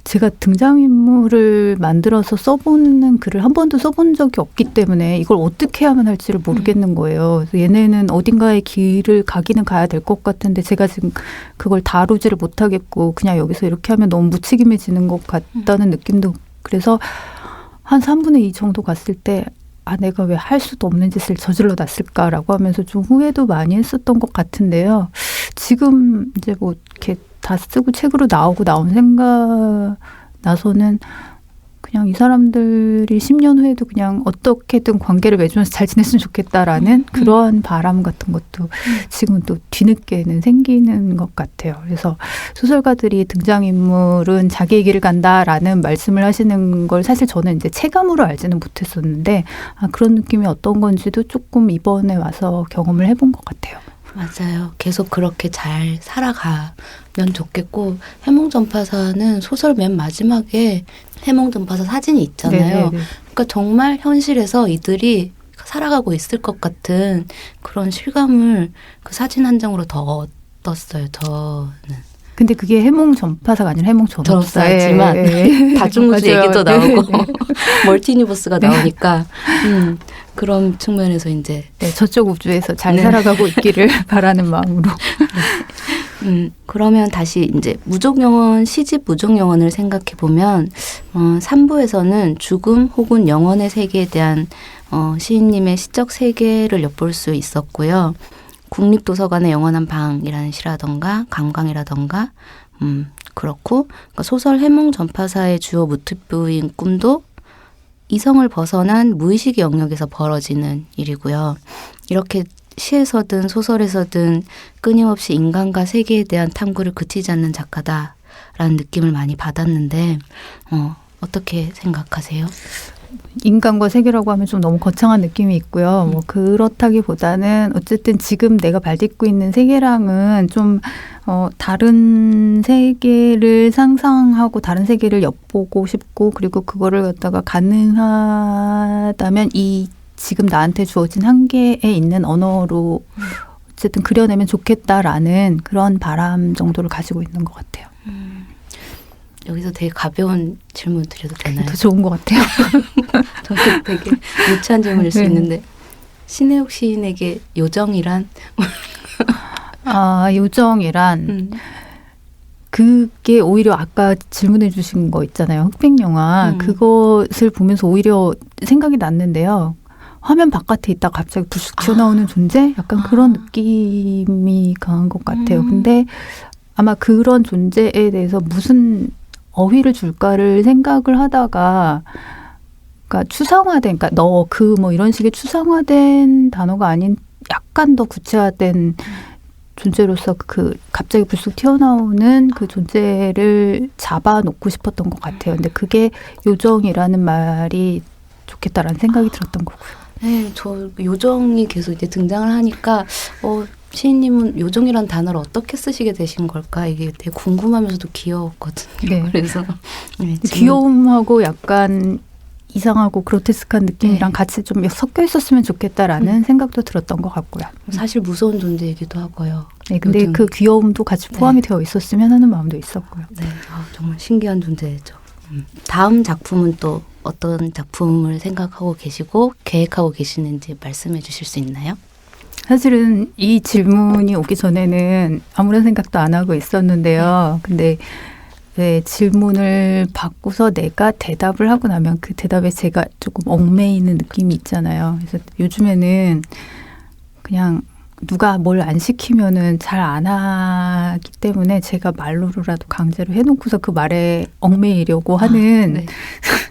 제가 등장인물을 만들어서 써보는 글을 한 번도 써본 적이 없기 때문에 이걸 어떻게 하면 할지를 모르겠는 거예요. 그래서 얘네는 어딘가에 길을 가기는 가야 될 것 같은데 제가 지금 그걸 다루지를 못하겠고 그냥 여기서 이렇게 하면 너무 무책임해지는 것 같다는 느낌도 그래서 한 3분의 2 정도 갔을 때 내가 왜 할 수도 없는 짓을 저질러 놨을까라고 하면서 좀 후회도 많이 했었던 것 같은데요. 지금 이제 이렇게 다 쓰고 책으로 나오고 나온 생각 나서는 그냥 이 사람들이 10년 후에도 그냥 어떻게든 관계를 맺으면서 잘 지냈으면 좋겠다라는 그러한 바람 같은 것도 지금 또 뒤늦게는 생기는 것 같아요. 그래서 소설가들이 등장인물은 자기의 길을 간다라는 말씀을 하시는 걸 사실 저는 이제 체감으로 알지는 못했었는데 그런 느낌이 어떤 건지도 조금 이번에 와서 경험을 해본 것 같아요. 맞아요. 계속 그렇게 잘 살아가면 좋겠고 해몽전파사는 소설 맨 마지막에 해몽전파사 사진이 있잖아요. 네네네. 그러니까 정말 현실에서 이들이 살아가고 있을 것 같은 그런 실감을 그 사진 한 장으로 더 얻었어요. 저는. 근데 그게 해몽 전파사가 아니라 해몽 전파사지만 다중우주 맞아요. 얘기도 나오고 네. 멀티유니버스가 나오니까 그런 측면에서 이제 네, 저쪽 우주에서 잘 네. 살아가고 있기를 바라는 마음으로. 그러면 다시 이제 무족영원, 시집 무족영원을 생각해 보면 3부에서는 죽음 혹은 영원의 세계에 대한 시인님의 시적 세계를 엿볼 수 있었고요. 국립도서관의 영원한 방이라는 시라던가 관광이라던가 그렇고 그러니까 소설 해몽 전파사의 주요 모티프인 꿈도 이성을 벗어난 무의식 영역에서 벌어지는 일이고요. 이렇게 시에서든 소설에서든 끊임없이 인간과 세계에 대한 탐구를 그치지 않는 작가다라는 느낌을 많이 받았는데 어떻게 생각하세요? 인간과 세계라고 하면 좀 너무 거창한 느낌이 있고요. 뭐 그렇다기보다는 어쨌든 지금 내가 발딛고 있는 세계랑은 좀 다른 세계를 상상하고 다른 세계를 엿보고 싶고 그리고 그거를 갖다가 가능하다면 이 지금 나한테 주어진 한계에 있는 언어로 어쨌든 그려내면 좋겠다라는 그런 바람 정도를 가지고 있는 것 같아요. 여기서 되게 가벼운 질문 드려도 되나요? 더 좋은 것 같아요. 저는 되게 유치한 질문일 수 있는데 신혜옥 시인에게 요정이란? 요정이란 그게 오히려 아까 질문해 주신 거 있잖아요. 흑백 영화. 그것을 보면서 오히려 생각이 났는데요. 화면 바깥에 있다 갑자기 불쑥 튀어나오는 존재? 약간 그런 느낌이 강한 것 같아요. 근데 아마 그런 존재에 대해서 무슨 어휘를 줄까를 생각을 하다가 그러니까 추상화된, 그러니까 너, 그 뭐 이런 식의 추상화된 단어가 아닌 약간 더 구체화된 존재로서 그 갑자기 불쑥 튀어나오는 그 존재를 잡아놓고 싶었던 것 같아요. 근데 그게 요정이라는 말이 좋겠다라는 생각이 들었던 거고요. 네, 저 요정이 계속 이제 등장을 하니까 시인님은 요정이란 단어를 어떻게 쓰시게 되신 걸까? 이게 되게 궁금하면서도 귀여웠거든요. 네. 그래서 네, 귀여움하고 약간 이상하고 그로테스크한 느낌이랑 같이 좀 섞여 있었으면 좋겠다라는 생각도 들었던 것 같고요. 사실 무서운 존재이기도 하고요. 네, 근데 요즘. 그 귀여움도 같이 포함이 되어 있었으면 하는 마음도 있었고요. 네, 정말 신기한 존재죠. 다음 작품은 또 어떤 작품을 생각하고 계시고 계획하고 계시는지 말씀해 주실 수 있나요? 사실은 이 질문이 오기 전에는 아무런 생각도 안 하고 있었는데요. 근데 왜 질문을 받고서 내가 대답을 하고 나면 그 대답에 제가 조금 얽매이는 느낌이 있잖아요. 그래서 요즘에는 그냥 누가 뭘 안 시키면은 잘 안 하기 때문에 제가 말로라도 강제로 해놓고서 그 말에 얽매이려고 하는 네.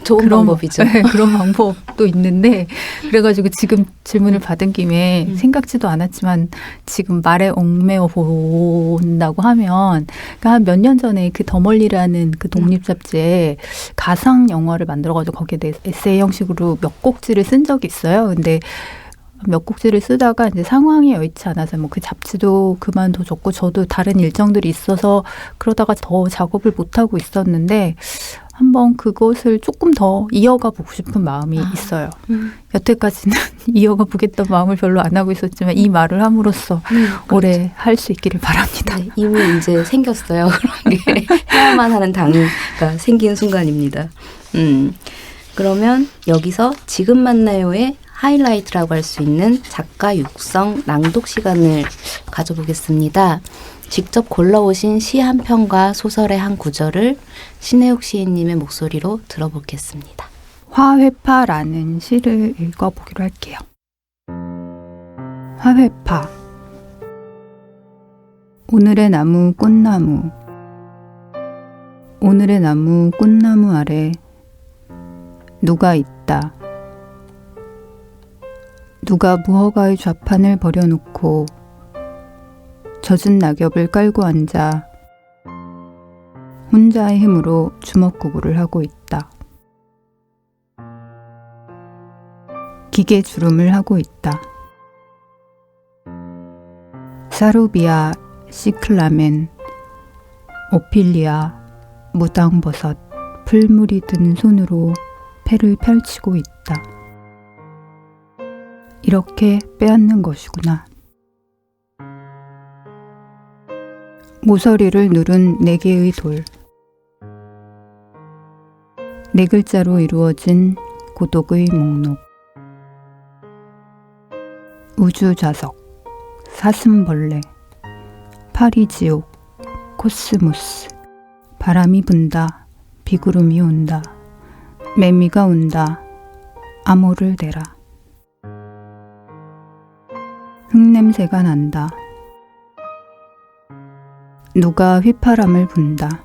좋은 그런 방법이죠. 네, 그런 방법도 있는데 그래가지고 지금 질문을 받은 김에 생각지도 않았지만 지금 말에 얽매여 본다고 하면 그러니까 한 몇 년 전에 그 더 멀리라는 그 독립 잡지에 가상 영화를 만들어가지고 거기에 대해서 에세이 형식으로 몇 곡지를 쓴 적이 있어요. 근데 몇 곡지를 쓰다가 이제 상황이 여의치 않아서 뭐 그 잡지도 그만둬줬고 저도 다른 일정들이 있어서 그러다가 더 작업을 못하고 있었는데 한번 그것을 조금 더 이어가 보고 싶은 마음이 있어요. 여태까지는 이어가 보겠다는 마음을 별로 안 하고 있었지만 이 말을 함으로써 올해 할 수 있기를 바랍니다. 네, 이미 이제 생겼어요. 그런 게 해야만 하는 당위가 생긴 순간입니다. 그러면 여기서 지금 만나요의 하이라이트라고 할 수 있는 작가 육성 낭독 시간을 가져보겠습니다. 직접 골라오신 시 한 편과 소설의 한 구절을 신혜옥 시인님의 목소리로 들어보겠습니다. 화회파라는 시를 읽어보기로 할게요. 화회파. 오늘의 나무 꽃나무. 오늘의 나무 꽃나무 아래 누가 있다. 누가 무허가의 좌판을 버려놓고 젖은 낙엽을 깔고 앉아 혼자의 힘으로 주먹구구를 하고 있다. 기계 주름을 하고 있다. 사루비아, 시클라멘, 오필리아, 무당버섯, 풀물이 든 손으로 패를 펼치고 있다. 이렇게 빼앗는 것이구나. 모서리를 누른 4개의 돌. 4글자로 이루어진 고독의 목록. 우주자석, 사슴벌레, 파리지옥, 코스모스. 바람이 분다. 비구름이 온다. 매미가 온다. 암호를 대라. 흙냄새가 난다. 누가 휘파람을 분다.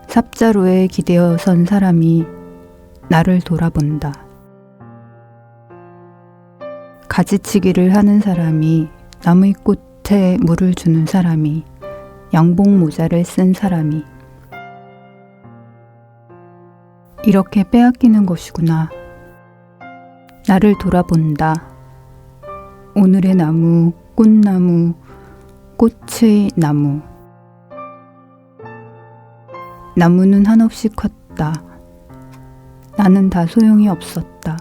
삽자루에 기대어 선 사람이 나를 돌아본다. 가지치기를 하는 사람이, 나무의 꽃에 물을 주는 사람이, 양복 모자를 쓴 사람이. 이렇게 빼앗기는 것이구나. 나를 돌아본다. 오늘의 나무, 꽃나무, 꽃의 나무. 나무는 한없이 컸다. 나는 다 소용이 없었다.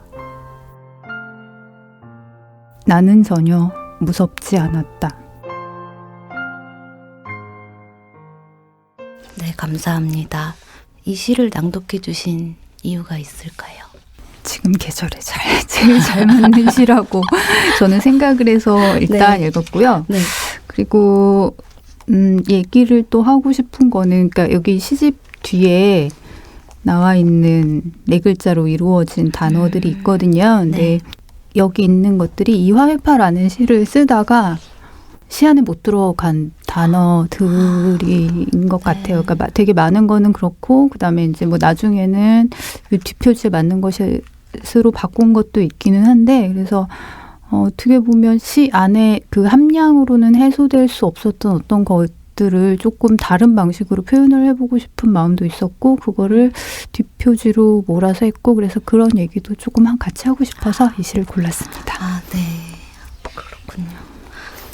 나는 전혀 무섭지 않았다. 네, 감사합니다. 이 시를 낭독해 주신 이유가 있을까요? 지금 계절에 제일 잘 맞는 시라고 저는 생각을 해서 일단 읽었고요. 네. 그리고 얘기를 또 하고 싶은 거는, 그러니까 여기 시집 뒤에 나와 있는 4글자로 이루어진 단어들이 있거든요. 근데 여기 있는 것들이 이화회파라는 시를 쓰다가 시 안에 못 들어간 단어들인 것 같아요. 그러니까 되게 많은 거는 그렇고, 그다음에 이제 뭐 나중에는 뒷표지에 맞는 것으로 바꾼 것도 있기는 한데, 그래서 어떻게 보면 시 안에 그 함량으로는 해소될 수 없었던 어떤 것들을 조금 다른 방식으로 표현을 해보고 싶은 마음도 있었고, 그거를 뒷표지로 몰아서 했고, 그래서 그런 얘기도 조금 같이 하고 싶어서 이 시를 골랐습니다. 아, 네. 그렇군요.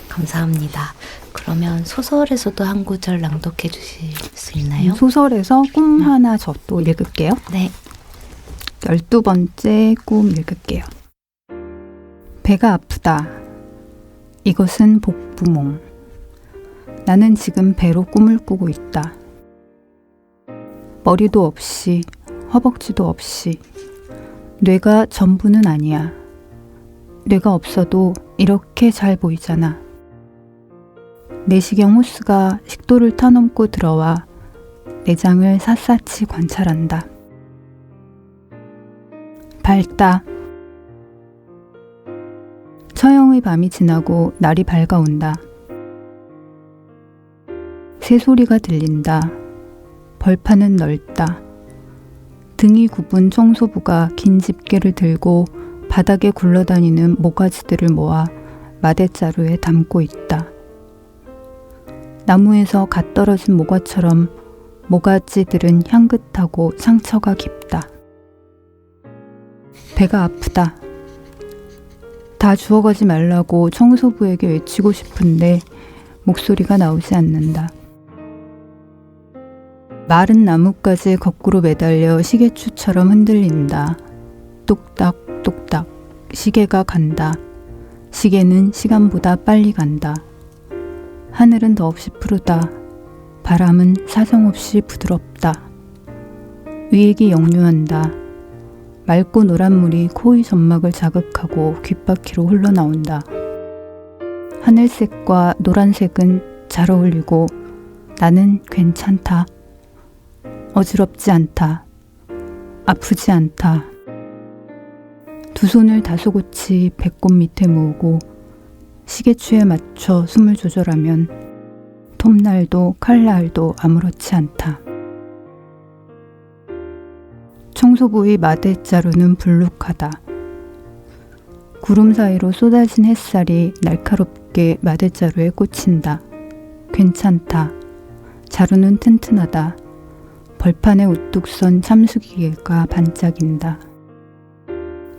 감사합니다. 그러면 소설에서도 한 구절 낭독해 주실 수 있나요? 소설에서 꿈 하나 저 또 읽을게요. 네. 12번째 꿈 읽을게요. 배가 아프다. 이것은 복부몽. 나는 지금 배로 꿈을 꾸고 있다. 머리도 없이, 허벅지도 없이. 뇌가 전부는 아니야. 뇌가 없어도 이렇게 잘 보이잖아. 내시경 호스가 식도를 터넘고 들어와 내장을 샅샅이 관찰한다. 밝다. 처형의 밤이 지나고 날이 밝아온다. 새소리가 들린다. 벌판은 넓다. 등이 굽은 청소부가 긴 집게를 들고 바닥에 굴러다니는 모가지들을 모아 마대자루에 담고 있다. 나무에서 갓 떨어진 모과처럼 모가지들은 향긋하고 상처가 깊다. 배가 아프다. 다 주워가지 말라고 청소부에게 외치고 싶은데 목소리가 나오지 않는다. 마른 나뭇가지 거꾸로 매달려 시계추처럼 흔들린다. 똑딱 똑딱 시계가 간다. 시계는 시간보다 빨리 간다. 하늘은 더없이 푸르다. 바람은 사정없이 부드럽다. 위액이 역류한다. 맑고 노란 물이 코의 점막을 자극하고 귓바퀴로 흘러나온다. 하늘색과 노란색은 잘 어울리고 나는 괜찮다. 어지럽지 않다. 아프지 않다. 두 손을 다소곳이 배꼽 밑에 모으고 시계추에 맞춰 숨을 조절하면 톱날도 칼날도 아무렇지 않다. 청소부의 마대자루는 불룩하다. 구름 사이로 쏟아진 햇살이 날카롭게 마대자루에 꽂힌다. 괜찮다. 자루는 튼튼하다. 벌판에 우뚝 선 참수기계가 반짝인다.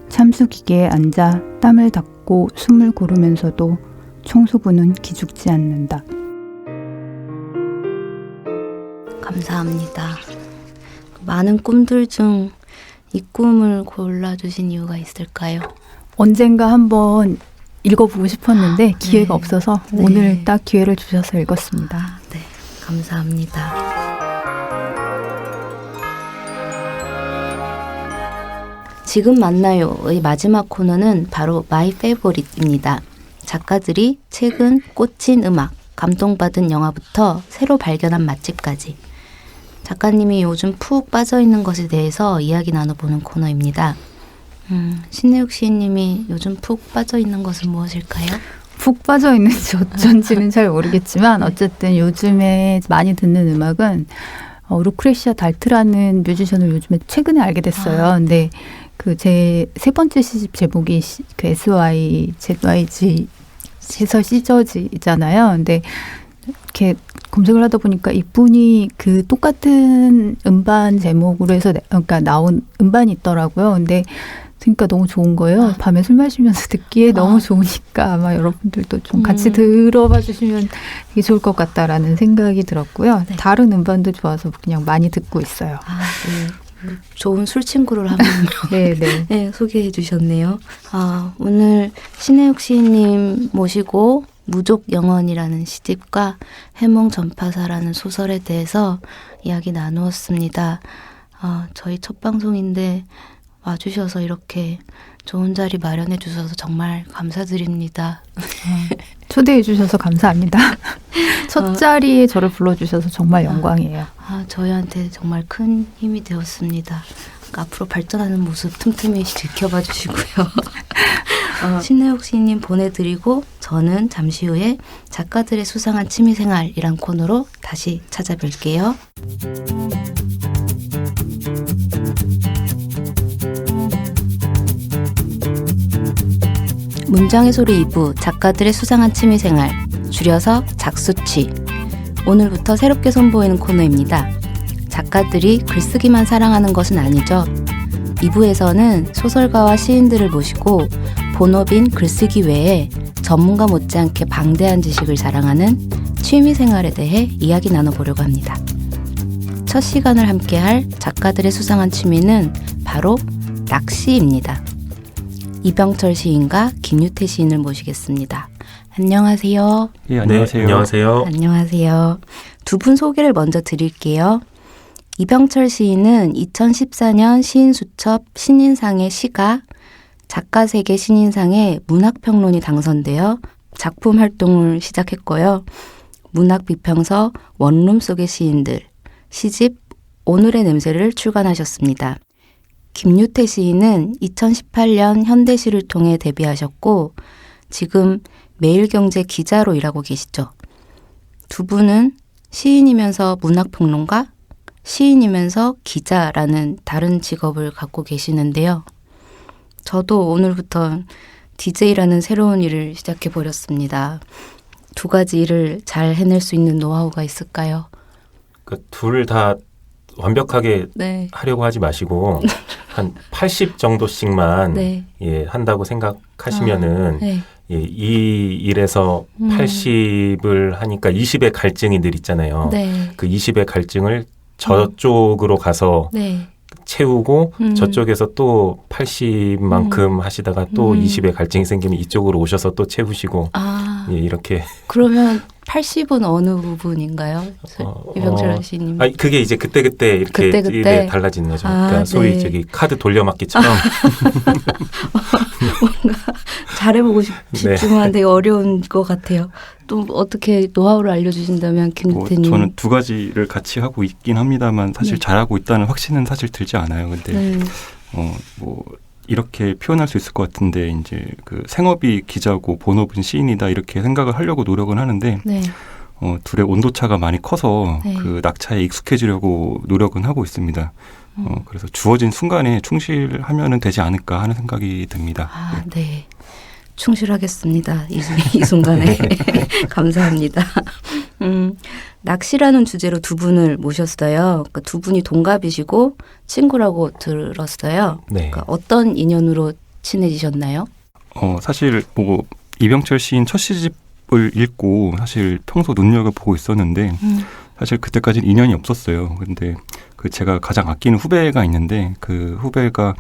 참수기계에 앉아 땀을 닦고 숨을 고르면서도 청소부는 기죽지 않는다. 감사합니다. 많은 꿈들 중 이 꿈을 골라주신 이유가 있을까요? 언젠가 한번 읽어보고 싶었는데 기회가 네. 없어서 네. 오늘 딱 기회를 주셔서 읽었습니다. 네, 감사합니다. 지금 만나요의 마지막 코너는 바로 마이 페이보릿입니다. 작가들이 최근 꽂힌 음악, 감동받은 영화부터 새로 발견한 맛집까지 작가님이 요즘 푹 빠져있는 것에 대해서 이야기 나눠보는 코너입니다. 신혜욱 시인님이 요즘 푹 빠져있는 것은 무엇일까요? 푹 빠져있는지 어쩐지는 잘 모르겠지만 어쨌든 요즘에 많이 듣는 음악은 루크레시아 달트라는 뮤지션을 요즘에 최근에 알게 됐어요. 근데 그 제 세 번째 시집 제목이 그 SYZYG 해서 시저지잖아요. 근데 이렇게 검색을 하다 보니까 이분이 그 똑같은 음반 제목으로 해서 그러니까 나온 음반이 있더라고요. 근데 그러니까 너무 좋은 거예요. 밤에 술 마시면서 듣기에 너무 좋으니까 아마 여러분들도 좀 같이 들어봐 주시면 되게 좋을 것 같다라는 생각이 들었고요. 네. 다른 음반도 좋아서 그냥 많이 듣고 있어요. 네. 좋은 술 친구를 한 명 네네. 네, 소개해 주셨네요. 오늘 신혜욱 시인님 모시고 무족 영원이라는 시집과 해몽 전파사라는 소설에 대해서 이야기 나누었습니다. 저희 첫 방송인데 와주셔서 이렇게 좋은 자리 마련해 주셔서 정말 감사드립니다. 초대해 주셔서 감사합니다. 첫 자리에 저를 불러주셔서 정말 영광이에요. 저희한테 정말 큰 힘이 되었습니다. 앞으로 발전하는 모습 틈틈이 지켜봐 주시고요. 신혜욱 시인님 보내드리고 저는 잠시 후에 작가들의 수상한 취미생활이란 코너로 다시 찾아뵐게요. 문장의 소리 2부 작가들의 수상한 취미생활 줄여서 작수취. 오늘부터 새롭게 선보이는 코너입니다. 작가들이 글쓰기만 사랑하는 것은 아니죠. 2부에서는 소설가와 시인들을 모시고 본업인 글쓰기 외에 전문가 못지않게 방대한 지식을 자랑하는 취미생활에 대해 이야기 나눠보려고 합니다. 첫 시간을 함께할 작가들의 수상한 취미는 바로 낚시입니다. 이병철 시인과 김유태 시인을 모시겠습니다. 안녕하세요. 예, 안녕하세요. 네, 안녕하세요. 안녕하세요. 두 분 소개를 먼저 드릴게요. 이병철 시인은 2014년 시인수첩 신인상의 시가, 작가세계 신인상의 문학평론이 당선되어 작품 활동을 시작했고요. 문학비평서 원룸 속의 시인들, 시집 오늘의 냄새를 출간하셨습니다. 김유태 시인은 2018년 현대시를 통해 데뷔하셨고 지금 매일경제 기자로 일하고 계시죠. 두 분은 시인이면서 문학평론가, 시인이면서 기자라는 다른 직업을 갖고 계시는데요. 저도 오늘부터 DJ라는 새로운 일을 시작해버렸습니다. 두 가지 일을 잘 해낼 수 있는 노하우가 있을까요? 둘 다 완벽하게 네. 하려고 하지 마시고 한 80 정도씩만 네. 예, 한다고 생각하시면은 네. 예, 이 일에서 80을 하니까 20의 갈증이 늘 있잖아요. 네. 그 20의 갈증을 저쪽으로 가서 네. 채우고 저쪽에서 또 80만큼 하시다가 또 20의 갈증이 생기면 이쪽으로 오셔서 또 채우시고 예, 이렇게 그러면 80은 어느 부분인가요? 이병철 시인님. 그게 이제 그때그때 이렇게 그때. 네, 달라지는 거죠. 그러니까 소위 네. 저기 카드 돌려막기처럼 뭔가 잘해보고 싶지만 되게 어려운 것 같아요. 또 어떻게 노하우를 알려주신다면 김유태님. 저는 두 가지를 같이 하고 있긴 합니다만 사실 네. 잘하고 있다는 확신은 사실 들지 않아요. 근데 뭐 이렇게 표현할 수 있을 것 같은데 이제 그 생업이 기자고 본업은 시인이다 이렇게 생각을 하려고 노력은 하는데 네. 둘의 온도차가 많이 커서 네. 그 낙차에 익숙해지려고 노력은 하고 있습니다. 그래서 주어진 순간에 충실하면은 되지 않을까 하는 생각이 듭니다. 아, 네. 충실하겠습니다. 이 순간에. 감사합니다. 낚시라는 주제로 두 분을 모셨어요. 그러니까 두 분이 동갑이시고 친구라고 들었어요. 네. 그러니까 어떤 인연으로 친해지셨나요? 사실 뭐 이병철 시인 첫 시집을 읽고 사실 평소 눈여겨보고 있었는데 사실 그때까지는 인연이 없었어요. 근데 그 제가 가장 아끼는 후배가 있는데 그 후배가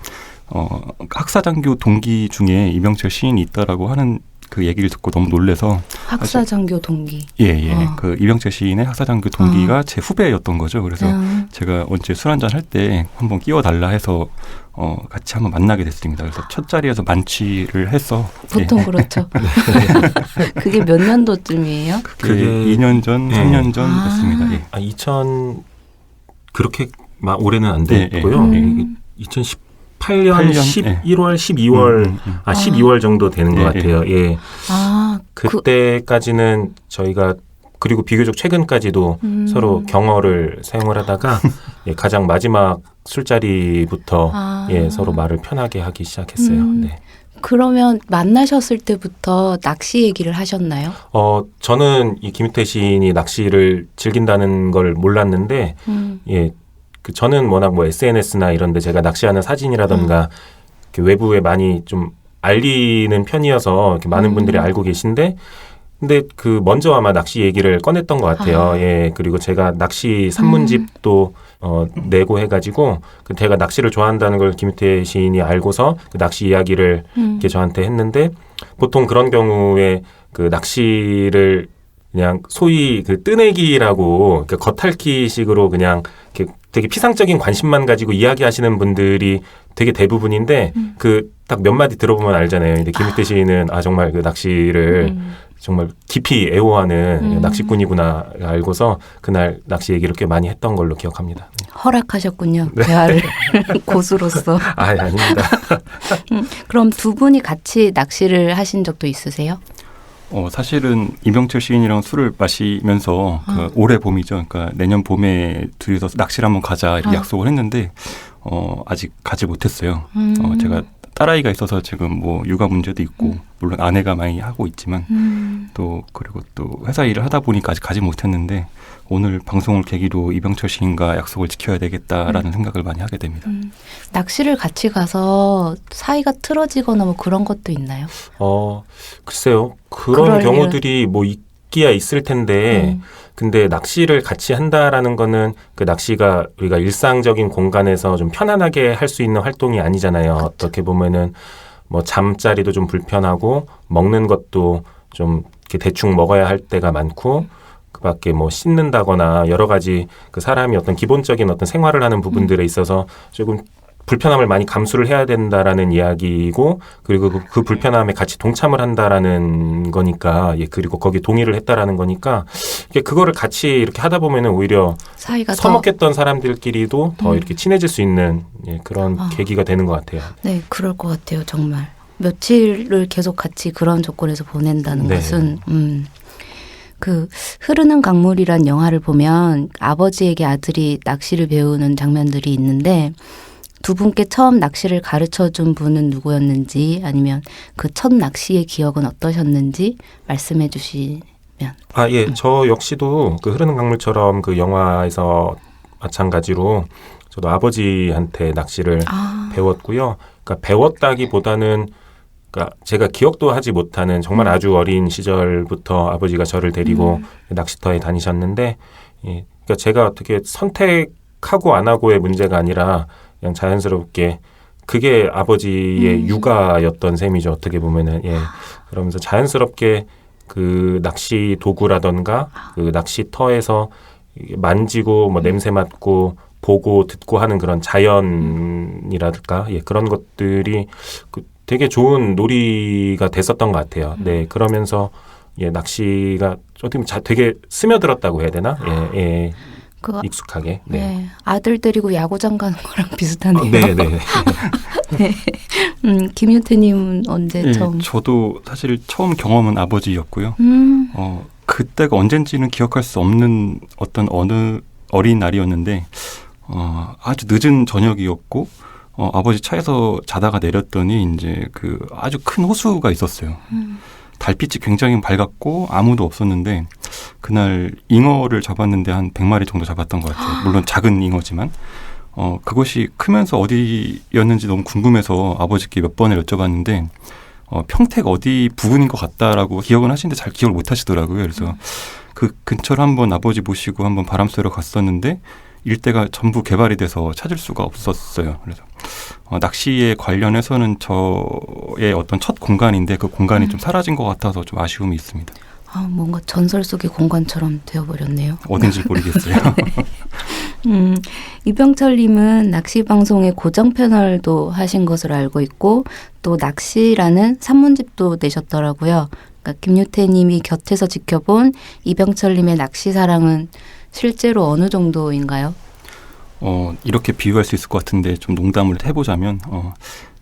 학사장교 동기 중에 이병철 시인이 있다라고 하는 그 얘기를 듣고 너무 놀래서 학사장교 동기. 예. 그 이병철 시인의 학사장교 동기가 제 후배였던 거죠. 그래서 제가 언제 술 한잔 할 때 한번 끼워달라 해서 같이 한번 만나게 됐습니다. 그래서 첫 자리에서 만취를 해서 보통 그렇죠. 그게 몇 년도쯤이에요? 그게 2년 전, 3년 전이었습니다. 예. 2000 그렇게 막 올해는 안 됐고요. 2018년 11월, 12월, 12월 정도 되는 것 같아요. 예. 그때까지는 저희가 그리고 비교적 최근까지도 서로 경어를 사용을 하다가 가장 마지막 술자리부터 서로 말을 편하게 하기 시작했어요. 네. 그러면 만나셨을 때부터 낚시 얘기를 하셨나요? 저는 이 김유태 시인이 낚시를 즐긴다는 걸 몰랐는데, 저는 워낙 뭐 SNS나 이런데 제가 낚시하는 사진이라던가 이렇게 외부에 많이 좀 알리는 편이어서 이렇게 많은 분들이 알고 계신데, 근데 그 먼저 아마 낚시 얘기를 꺼냈던 것 같아요. 예. 그리고 제가 낚시 산문집도 내고 해가지고 제가 낚시를 좋아한다는 걸 김유태 시인이 알고서 그 낚시 이야기를 이렇게 저한테 했는데 보통 그런 경우에 그 낚시를 그냥 소위 그 뜨내기라고 그러니까 겉핥기식으로 그냥 이렇게 되게 피상적인 관심만 가지고 이야기하시는 분들이 되게 대부분인데 그 딱 몇 마디 들어보면 알잖아요. 근데 김유태 시인은 정말 그 낚시를 정말 깊이 애호하는 낚시꾼이구나 알고서 그날 낚시 얘기를 꽤 많이 했던 걸로 기억합니다. 허락하셨군요. 대화를 고수로서. 아닙니다. 그럼 두 분이 같이 낚시를 하신 적도 있으세요? 사실은 이병철 시인이랑 술을 마시면서 그 올해 봄이죠. 그러니까 내년 봄에 둘이서 낚시를 한번 가자 이렇게 약속을 했는데 아직 가지 못했어요. 제가 딸아이가 있어서 지금 뭐 육아 문제도 있고 물론 아내가 많이 하고 있지만 또 그리고 또 회사 일을 하다 보니까 아직 가지 못했는데 오늘 방송을 계기로 이병철 시인과 약속을 지켜야 되겠다라는 생각을 많이 하게 됩니다. 낚시를 같이 가서 사이가 틀어지거나 뭐 그런 것도 있나요? 글쎄요. 그런 경우들이 뭐 있기야 있을 텐데 근데 낚시를 같이 한다라는 거는 그 낚시가 우리가 일상적인 공간에서 좀 편안하게 할 수 있는 활동이 아니잖아요. 그렇죠. 어떻게 보면은 뭐 잠자리도 좀 불편하고 먹는 것도 좀 이렇게 대충 먹어야 할 때가 많고 그밖에 뭐 씻는다거나 여러 가지 그 사람이 어떤 기본적인 어떤 생활을 하는 부분들에 있어서 조금 불편함을 많이 감수를 해야 된다라는 이야기고 그리고 그 불편함에 같이 동참을 한다라는 거니까 그리고 거기 동의를 했다라는 거니까 그거를 같이 이렇게 하다 보면은 오히려 사이가 서먹했던 사람들끼리도 더 이렇게 친해질 수 있는 그런 계기가 되는 것 같아요. 네, 그럴 것 같아요. 정말 며칠을 계속 같이 그런 조건에서 보낸다는 것은 그 흐르는 강물이란 영화를 보면 아버지에게 아들이 낚시를 배우는 장면들이 있는데 두 분께 처음 낚시를 가르쳐준 분은 누구였는지 아니면 그 첫 낚시의 기억은 어떠셨는지 말씀해 주시면. 저 역시도 그 흐르는 강물처럼 그 영화에서 마찬가지로 저도 아버지한테 낚시를 배웠고요. 그러니까 배웠다기보다는 그러니까 제가 기억도 하지 못하는 정말 아주 어린 시절부터 아버지가 저를 데리고 낚시터에 다니셨는데 그러니까 제가 어떻게 선택하고 안 하고의 문제가 아니라 그냥 자연스럽게 그게 아버지의 육아였던 셈이죠. 어떻게 보면은 그러면서 자연스럽게 그 낚시 도구라던가 그 낚시터에서 만지고 뭐 냄새 맡고 보고 듣고 하는 그런 자연이랄까 그런 것들이 되게 좋은 놀이가 됐었던 것 같아요. 네, 그러면서 낚시가 어떻게 보면 되게 스며들었다고 해야 되나? 익숙하게. 네. 아들 데리고 야구장 가는 거랑 비슷하네요. 네. 네. 김유태님은 언제 처음? 저도 사실 처음 경험은 아버지였고요. 그때가 언젠지는 기억할 수 없는 어떤 어느 어린 날이었는데 아주 늦은 저녁이었고 아버지 차에서 자다가 내렸더니 이제 그 아주 큰 호수가 있었어요. 달빛이 굉장히 밝았고 아무도 없었는데 그날 잉어를 잡았는데 한 100마리 정도 잡았던 것 같아요. 물론 작은 잉어지만 그것이 크면서 어디였는지 너무 궁금해서 아버지께 몇 번을 여쭤봤는데 평택 어디 부근인 것 같다라고 기억은 하시는데 잘 기억을 못 하시더라고요. 그래서 그 근처를 한번 아버지 모시고 한번 바람 쐬러 갔었는데 일대가 전부 개발이 돼서 찾을 수가 없었어요. 그래서 낚시에 관련해서는 저의 어떤 첫 공간인데 그 공간이 좀 사라진 것 같아서 좀 아쉬움이 있습니다. 뭔가 전설 속의 공간처럼 되어버렸네요. 어딘지 모르겠어요. 이병철님은 낚시 방송에 고정 패널도 하신 것으로 알고 있고 또 낚시라는 산문집도 내셨더라고요. 그러니까 김유태님이 곁에서 지켜본 이병철님의 낚시 사랑은 실제로 어느 정도인가요? 이렇게 비유할 수 있을 것 같은데 좀 농담을 해보자면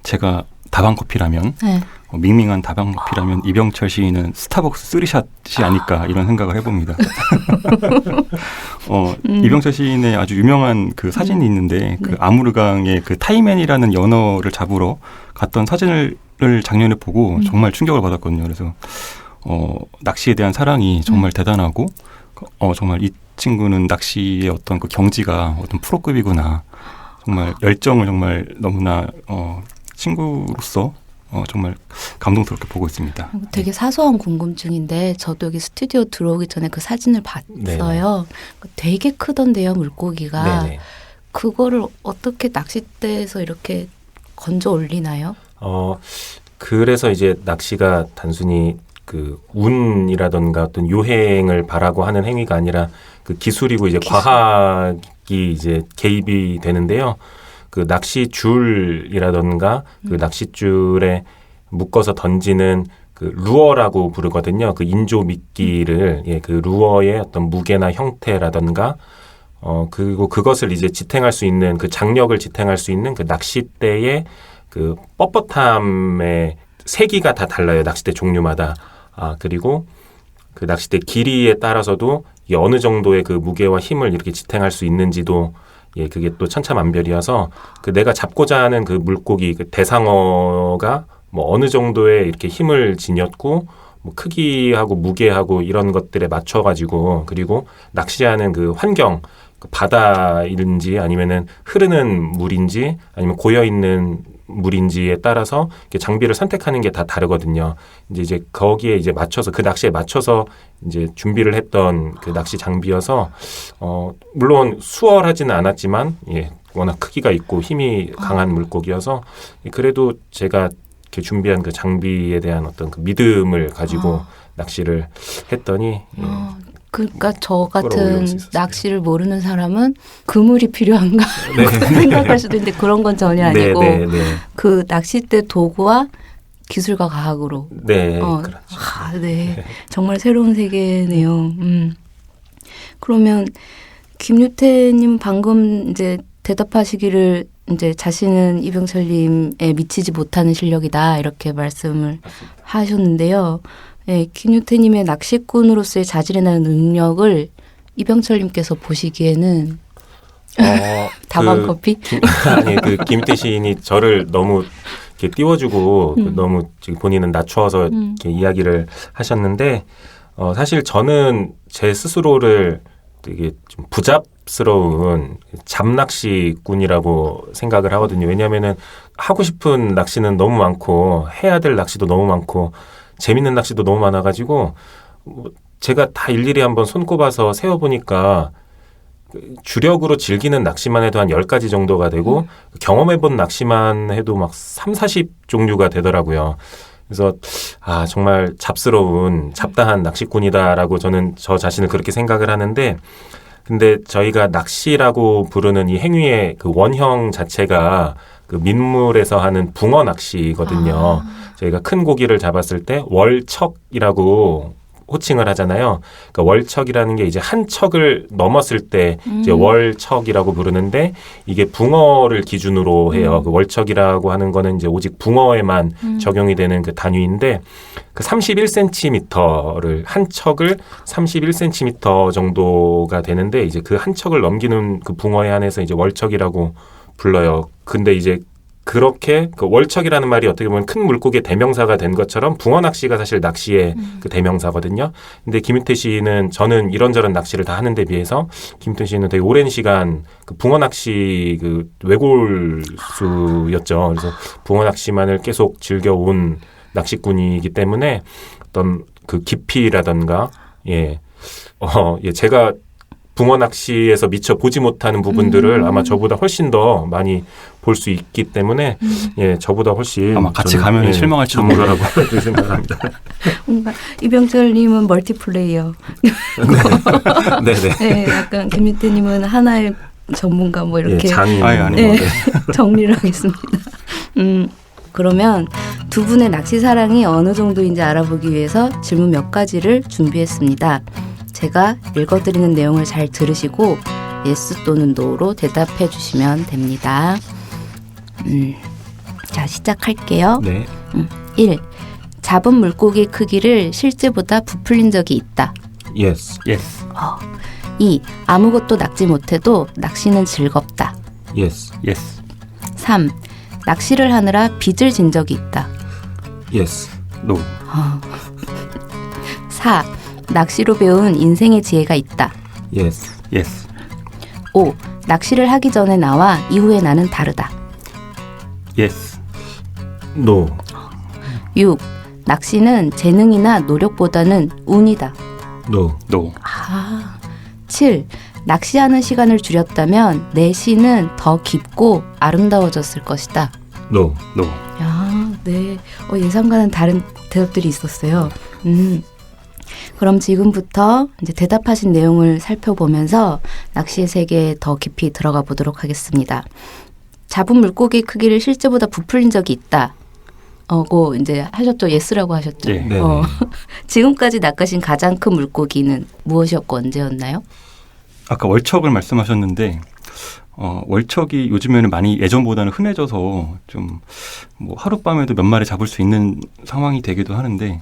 제가 다방커피라면 네. 밍밍한 다방커피라면 이병철 시인은 스타벅스 쓰리샷이 아닐까 이런 생각을 해봅니다. 이병철 시인의 아주 유명한 그 사진이 있는데 그 아무르강의 그 타이맨이라는 연어를 잡으러 갔던 사진을 작년에 보고 정말 충격을 받았거든요. 그래서 낚시에 대한 사랑이 정말 대단하고 정말 이 친구는 낚시의 어떤 그 경지가 어떤 프로급이구나. 정말 열정을 정말 너무나 친구로서 정말 감동스럽게 보고 있습니다. 되게 사소한 궁금증인데 저도 여기 스튜디오 들어오기 전에 그 사진을 봤어요. 되게 크던데요, 물고기가. 네네. 그거를 어떻게 낚싯대에서 이렇게 건져 올리나요? 그래서 이제 낚시가 단순히 그 운이라던가 어떤 요행을 바라고 하는 행위가 아니라 그 기술이고 이제 과학이 이제 개입이 되는데요. 그 낚시줄이라던가 그 낚싯줄에 묶어서 던지는 그 루어라고 부르거든요. 그 인조 미끼를 그 루어의 어떤 무게나 형태라던가 그리고 그것을 이제 지탱할 수 있는 그 장력을 지탱할 수 있는 그 낚싯대의 그 뻣뻣함의 세기가 다 달라요. 낚싯대 종류마다. 그리고 그 낚싯대 길이에 따라서도 어느 정도의 그 무게와 힘을 이렇게 지탱할 수 있는지도 그게 또 천차만별이어서 그 내가 잡고자 하는 그 물고기 그 대상어가 뭐 어느 정도의 이렇게 힘을 지녔고 뭐 크기하고 무게하고 이런 것들에 맞춰가지고 그리고 낚시하는 그 환경 그 바다인지 아니면은 흐르는 물인지 아니면 고여 있는 물인지에 따라서 장비를 선택하는 게 다 다르거든요. 이제 거기에 이제 맞춰서 그 낚시에 맞춰서 이제 준비를 했던 그 낚시 장비여서 물론 수월하지는 않았지만 워낙 크기가 있고 힘이 강한 물고기여서 그래도 제가 이렇게 준비한 그 장비에 대한 어떤 그 믿음을 가지고 낚시를 했더니 그러니까 저 같은 낚시를 모르는 사람은 그물이 필요한가 생각할 수도 있는데 그런 건 전혀 아니고 그 낚싯대 도구와 기술과 과학으로 그렇죠. 네. 정말 새로운 세계네요. 그러면 김유태님 방금 이제 대답하시기를 이제 자신은 이병철님에 미치지 못하는 실력이다 이렇게 말씀을 하셨는데요. 네, 김유태님의 낚시꾼으로서의 자질이나 능력을 이병철님께서 보시기에는 다방커피? 아니 그 김유태 시인이 저를 너무 이렇게 띄워주고 너무 본인은 낮추어서 이렇게 이야기를 하셨는데 사실 저는 제 스스로를 되게 좀 부잡스러운 잡낚시꾼이라고 생각을 하거든요. 왜냐하면은 하고 싶은 낚시는 너무 많고 해야 될 낚시도 너무 많고 재밌는 낚시도 너무 많아가지고 제가 다 일일이 한번 손꼽아서 세어보니까 주력으로 즐기는 낚시만 해도 한 10가지 정도가 되고 경험해본 낚시만 해도 막 3, 40종류가 되더라고요. 그래서 정말 잡다한 낚시꾼이다라고 저는 저 자신을 그렇게 생각을 하는데 근데 저희가 낚시라고 부르는 이 행위의 그 원형 자체가 그 민물에서 하는 붕어 낚시거든요. 저희가 큰 고기를 잡았을 때 월척이라고 호칭을 하잖아요. 그러니까 월척이라는 게 이제 한 척을 넘었을 때 이제 월척이라고 부르는데 이게 붕어를 기준으로 해요. 그 월척이라고 하는 거는 이제 오직 붕어에만 적용이 되는 그 단위인데 그 31cm를 한 척을 31cm 정도가 되는데 이제 그 한 척을 넘기는 그 붕어에 한해서 이제 월척이라고 불러요. 근데 이제 그렇게 그 월척이라는 말이 어떻게 보면 큰 물고기의 대명사가 된 것처럼 붕어 낚시가 사실 낚시의 그 대명사거든요. 근데 김유태 씨는 저는 이런저런 낚시를 다 하는데 비해서 김유태 씨는 되게 오랜 시간 그 붕어 낚시 그 외골수였죠. 그래서 붕어 낚시만을 계속 즐겨온 낚시꾼이기 때문에 어떤 그 깊이라던가 예, 제가 붕어 낚시에서 미처 보지 못하는 부분들을 아마 저보다 훨씬 더 많이 볼 수 있기 때문에 예, 저보다 훨씬 아마 같이 가면 실망할지도 전문가라고 생각합니다. 뭔가 이병철님은 멀티플레이어. 네네. 네, 약간 김유태님은 하나의 전문가 뭐 이렇게 예, 장인. 아니고. 네, 정리를 하겠습니다. 그러면 두 분의 낚시 사랑이 어느 정도인지 알아보기 위해서 질문 몇 가지를 준비했습니다. 제가 읽어드리는 내용을 잘 들으시고 yes 또는 no로 대답해 주시면 됩니다. 자, 시작할게요. 네. 1. 잡은 물고기 크기를 실제보다 부풀린 적이 있다. Yes. Yes. 2. 아무것도 낚지 못해도 낚시는 즐겁다. Yes. Yes. 3. 낚시를 하느라 빚을 진 적이 있다. Yes. No. 4. 낚시로 배운 인생의 지혜가 있다. Yes. Yes. 5. 낚시를 하기 전에 나와 이후에 나는 다르다. Yes. No. 6. 낚시는 재능이나 노력보다는 운이다. No. No. 7. 낚시하는 시간을 줄였다면 내 시는 더 깊고 아름다워졌을 것이다. No. No. 야, 네. 예상과는 다른 대답들이 있었어요. 그럼 지금부터 이제 대답하신 내용을 살펴보면서 낚시의 세계에 더 깊이 들어가 보도록 하겠습니다. 잡은 물고기 크기를 실제보다 부풀린 적이 있다. 고 이제 하셨죠. 예스라고 하셨죠. 예. 네. 지금까지 낚으신 가장 큰 물고기는 무엇이었고 언제였나요? 아까 월척을 말씀하셨는데 월척이 요즘에는 많이 예전보다는 흔해져서 좀 뭐 하룻밤에도 몇 마리 잡을 수 있는 상황이 되기도 하는데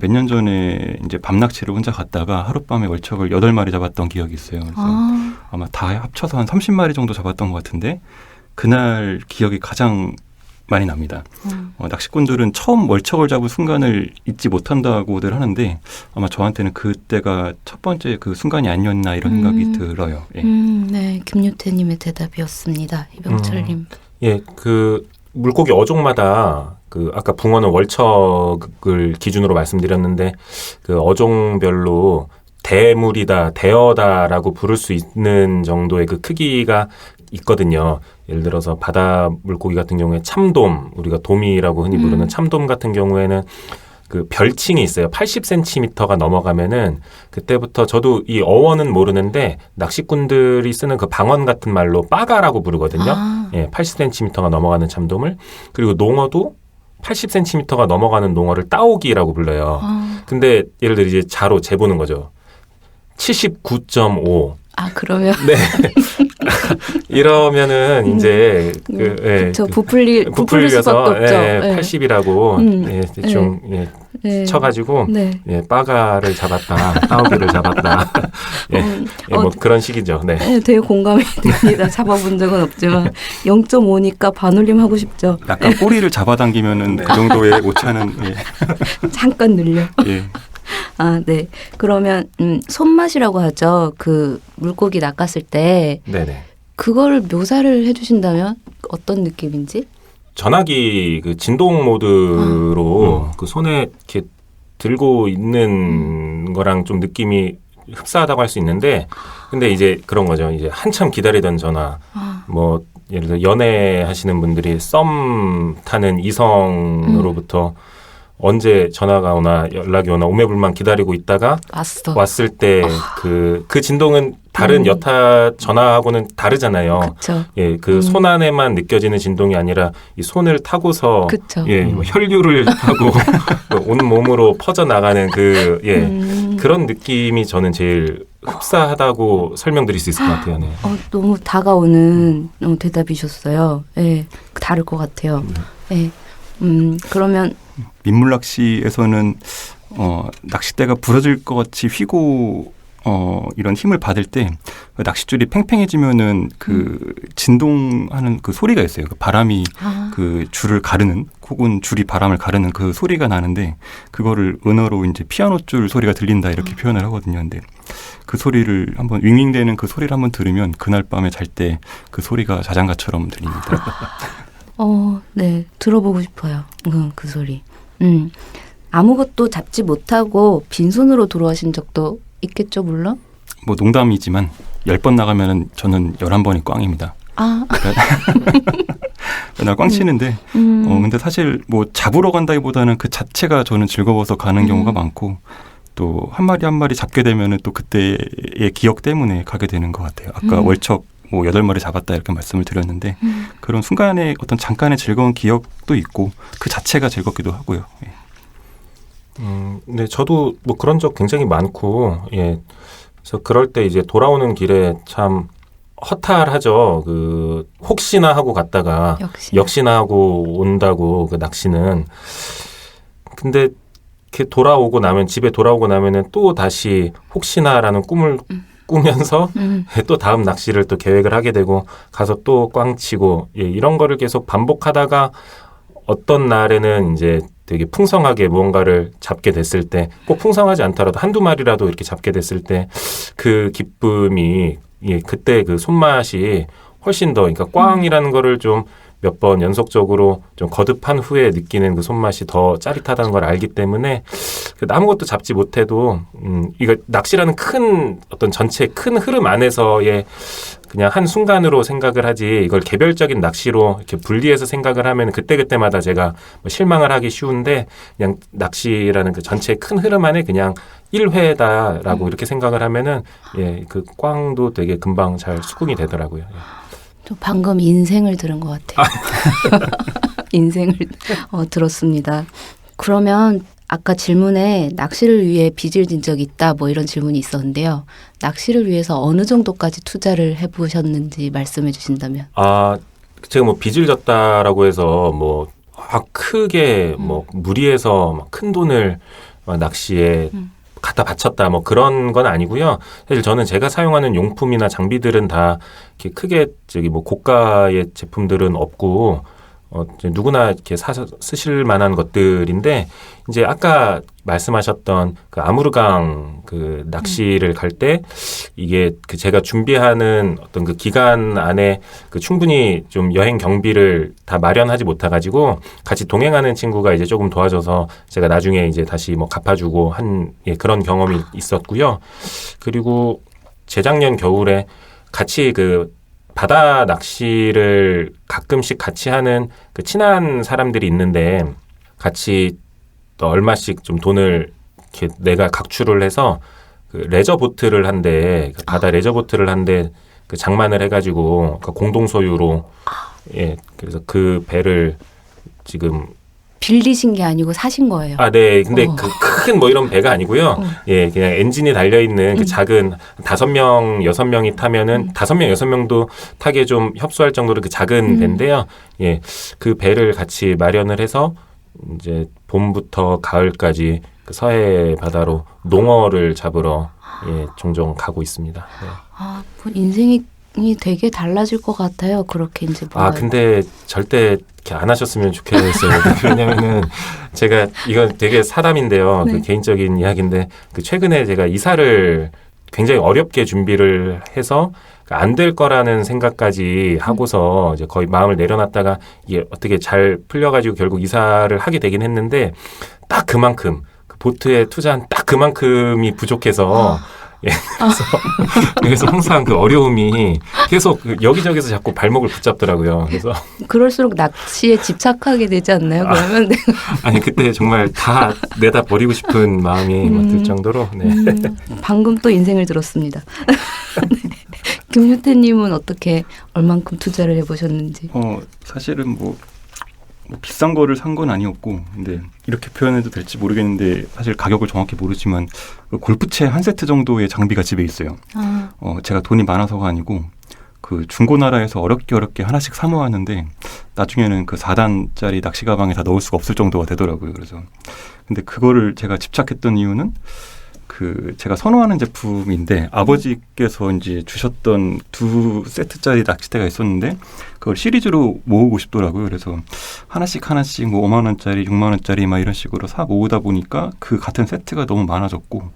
몇 년 전에 이제 밤낚시를 혼자 갔다가 하룻밤에 월척을 8마리 잡았던 기억이 있어요. 그래서 아마 다 합쳐서 한 30마리 정도 잡았던 것 같은데 그날 기억이 가장 많이 납니다. 낚시꾼들은 처음 월척을 잡은 순간을 잊지 못한다고들 하는데 아마 저한테는 그때가 첫 번째 그 순간이 아니었나 이런 생각이 들어요. 예. 네, 김유태님의 대답이었습니다. 이병철님. 예, 그 물고기 어종마다 그 아까 붕어는 월척을 기준으로 말씀드렸는데 그 어종별로 대물이다, 대어다라고 부를 수 있는 정도의 그 크기가 있거든요. 예를 들어서 바다 물고기 같은 경우에 참돔, 우리가 도미라고 흔히 부르는 참돔 같은 경우에는 그 별칭이 있어요. 80cm가 넘어가면은 그때부터 저도 이 어원은 모르는데 낚시꾼들이 쓰는 그 방언 같은 말로 빠가라고 부르거든요. 예, 80cm가 넘어가는 참돔을. 그리고 농어도 80cm가 넘어가는 농어를 따오기라고 불러요. 근데 예를 들어 이제 자로 재보는 거죠. 79.5. 그러면 네. 이러면은 이제 그쵸, 부풀릴 수밖에 없죠. 예, 80이라고 예, 대충 쳐가지고 예, 빠가를 잡았다, 따오기를 잡았다. 예, 뭐 그런 식이죠. 네. 되게 공감이 됩니다. 잡아본 적은 없지만 0.5니까 반올림 하고 싶죠. 약간 꼬리를 잡아당기면은 그 정도의 오차는 잠깐 늘려. 예. 네. 그러면 손맛이라고 하죠. 그 물고기 낚았을 때 네네. 그걸 묘사를 해주신다면 어떤 느낌인지? 전화기 그 진동 모드로 그 손에 이렇게 들고 있는 거랑 좀 느낌이 흡사하다고 할 수 있는데, 근데 이제 그런 거죠. 이제 한참 기다리던 전화, 뭐 예를 들어 연애하시는 분들이 썸 타는 이성으로부터 언제 전화가 오나 연락이 오나 오매불만 기다리고 있다가 왔을 때 그 진동은 다른 여타 전화하고는 다르잖아요. 그쵸. 예, 그 손 안에만 느껴지는 진동이 아니라 이 손을 타고서 예, 뭐 혈류를 타고 온 몸으로 퍼져 나가는 그런 느낌이 저는 제일 흡사하다고 설명드릴 수 있을 것 같아요. 네. 너무 다가오는 대답이셨어요. 예, 다를 것 같아요. 예. 그러면 민물낚시에서는 낚싯대가 부러질 것 같이 휘고 이런 힘을 받을 때 그 낚싯줄이 팽팽해지면은 그 진동하는 그 소리가 있어요. 그 바람이 그 줄을 가르는 혹은 줄이 바람을 가르는 그 소리가 나는데 그거를 은어로 이제 피아노 줄 소리가 들린다 이렇게 표현을 하거든요. 근데 그 소리를 한번 윙윙대는 그 소리를 한번 들으면 그날 밤에 잘 때 그 소리가 자장가처럼 들립니다. 네, 들어보고 싶어요. 그 소리. 아무것도 잡지 못하고 빈손으로 돌아오신 적도 있겠죠, 물론? 뭐 농담이지만 10번 나가면은 저는 11번이 꽝입니다. 맨날 꽝 치는데, 근데 사실 뭐 잡으러 간다기보다는 그 자체가 저는 즐거워서 가는 경우가 많고, 또 한 마리 한 마리 잡게 되면은 또 그때의 기억 때문에 가게 되는 것 같아요. 아까 월척 뭐 8마리 잡았다 이렇게 말씀을 드렸는데, 그런 순간에 어떤 잠깐의 즐거운 기억도 있고, 그 자체가 즐겁기도 하고요. 예. 네, 저도 뭐 그런 적 굉장히 많고, 예. 그래서 그럴 때 이제 돌아오는 길에 참 허탈하죠. 혹시나 하고 갔다가 역시나 하고 온다고 그 낚시는. 근데 이렇게 돌아오고 나면 집에 돌아오고 나면은 또 다시 혹시나라는 꿈을 꾸면서 또 다음 낚시를 또 계획을 하게 되고 가서 또 꽝 치고 예, 이런 거를 계속 반복하다가 어떤 날에는 이제 되게 풍성하게 무언가를 잡게 됐을 때 꼭 풍성하지 않더라도 한두 마리라도 이렇게 잡게 됐을 때 그 기쁨이 예, 그때 그 손맛이 훨씬 더 그러니까 꽝이라는 거를 좀 몇 번 연속적으로 좀 거듭한 후에 느끼는 그 손맛이 더 짜릿하다는 걸 알기 때문에 아무것도 잡지 못해도 이거 낚시라는 큰 어떤 전체 큰 흐름 안에서의 그냥 한 순간으로 생각을 하지 이걸 개별적인 낚시로 이렇게 분리해서 생각을 하면 그때그때마다 제가 뭐 실망을 하기 쉬운데 그냥 낚시라는 그 전체 큰 흐름 안에 그냥 1회다라고 이렇게 생각을 하면은 예, 그 꽝도 되게 금방 잘 수긍이 되더라고요. 예. 저 방금 인생을 들은 것 같아요. 인생을 들었습니다. 그러면 아까 질문에 낚시를 위해 빚을 진 적이 있다 뭐 이런 질문이 있었는데요. 낚시를 위해서 어느 정도까지 투자를 해보셨는지 말씀해 주신다면. 제가 뭐 빚을 졌다라고 해서 뭐 크게 뭐 무리해서 큰 돈을 낚시에 갖다 바쳤다 뭐 그런 건 아니고요. 사실 저는 제가 사용하는 용품이나 장비들은 다 이렇게 크게 뭐 고가의 제품들은 없고 누구나 이렇게 쓰실 만한 것들인데 이제 아까 말씀하셨던 그 아무르강 그 낚시를 갈 때 이게 그 제가 준비하는 어떤 그 기간 안에 그 충분히 좀 여행 경비를 다 마련하지 못해가지고 같이 동행하는 친구가 이제 조금 도와줘서 제가 나중에 이제 다시 뭐 갚아주고 한 예, 그런 경험이 있었고요. 그리고 재작년 겨울에 같이 그 바다 낚시를 가끔씩 같이 하는 그 친한 사람들이 있는데 같이 또 얼마씩 좀 돈을 이렇게 내가 각출을 해서 그 레저 보트를 한대 그 바다 레저 보트를 한대 그 장만을 해가지고 그 공동 소유로 예 그래서 그 배를 지금 빌리신 게 아니고 사신 거예요. 네. 근데 그 큰 뭐 이런 배가 아니고요. 예, 그냥 엔진이 달려있는 그 작은 5명, 6명이 타면은 5명, 6명도 타기에 좀 협소할 정도로 그 작은 배인데요. 예, 그 배를 같이 마련을 해서 이제 봄부터 가을까지 그 서해 바다로 농어를 잡으러 예, 종종 가고 있습니다. 네. 그 인생이 되게 달라질 것 같아요. 그렇게 이제 근데 절대 이렇게 안 하셨으면 좋겠어요. 왜냐면은 제가 이건 되게 사담인데요. 네. 그 개인적인 이야기인데 그 최근에 제가 이사를 굉장히 어렵게 준비를 해서 안 될 거라는 생각까지 하고서 이제 거의 마음을 내려놨다가 이게 어떻게 잘 풀려가지고 결국 이사를 하게 되긴 했는데 딱 그만큼 그 보트에 투자한 딱 그만큼이 부족해서 예, 그래서 항상 그 어려움이 계속 그 여기저기서 자꾸 발목을 붙잡더라고요. 그래서 그럴수록 낚시에 집착하게 되지 않나요? 그러면 아니 그때 정말 다 내다 버리고 싶은 마음이 들 정도로. 네. 방금 또 인생을 들었습니다. 네. 김유태님은 어떻게 얼만큼 투자를 해보셨는지? 사실은 뭐 비싼 거를 산 건 아니었고, 근데 이렇게 표현해도 될지 모르겠는데 사실 가격을 정확히 모르지만 골프채 한 세트 정도의 장비가 집에 있어요. 제가 돈이 많아서가 아니고 그 중고나라에서 어렵게 하나씩 사모았는데 나중에는 그 4단짜리 낚시 가방에 다 넣을 수가 없을 정도가 되더라고요. 그래서 근데 그거를 제가 집착했던 이유는 그 제가 선호하는 제품인데 아버지께서 이제 주셨던 2세트짜리 낚싯대가 있었는데 그걸 시리즈로 모으고 싶더라고요. 그래서 하나씩 뭐 5만 원짜리, 6만 원짜리 막 이런 식으로 사 모으다 보니까 그 같은 세트가 너무 많아졌고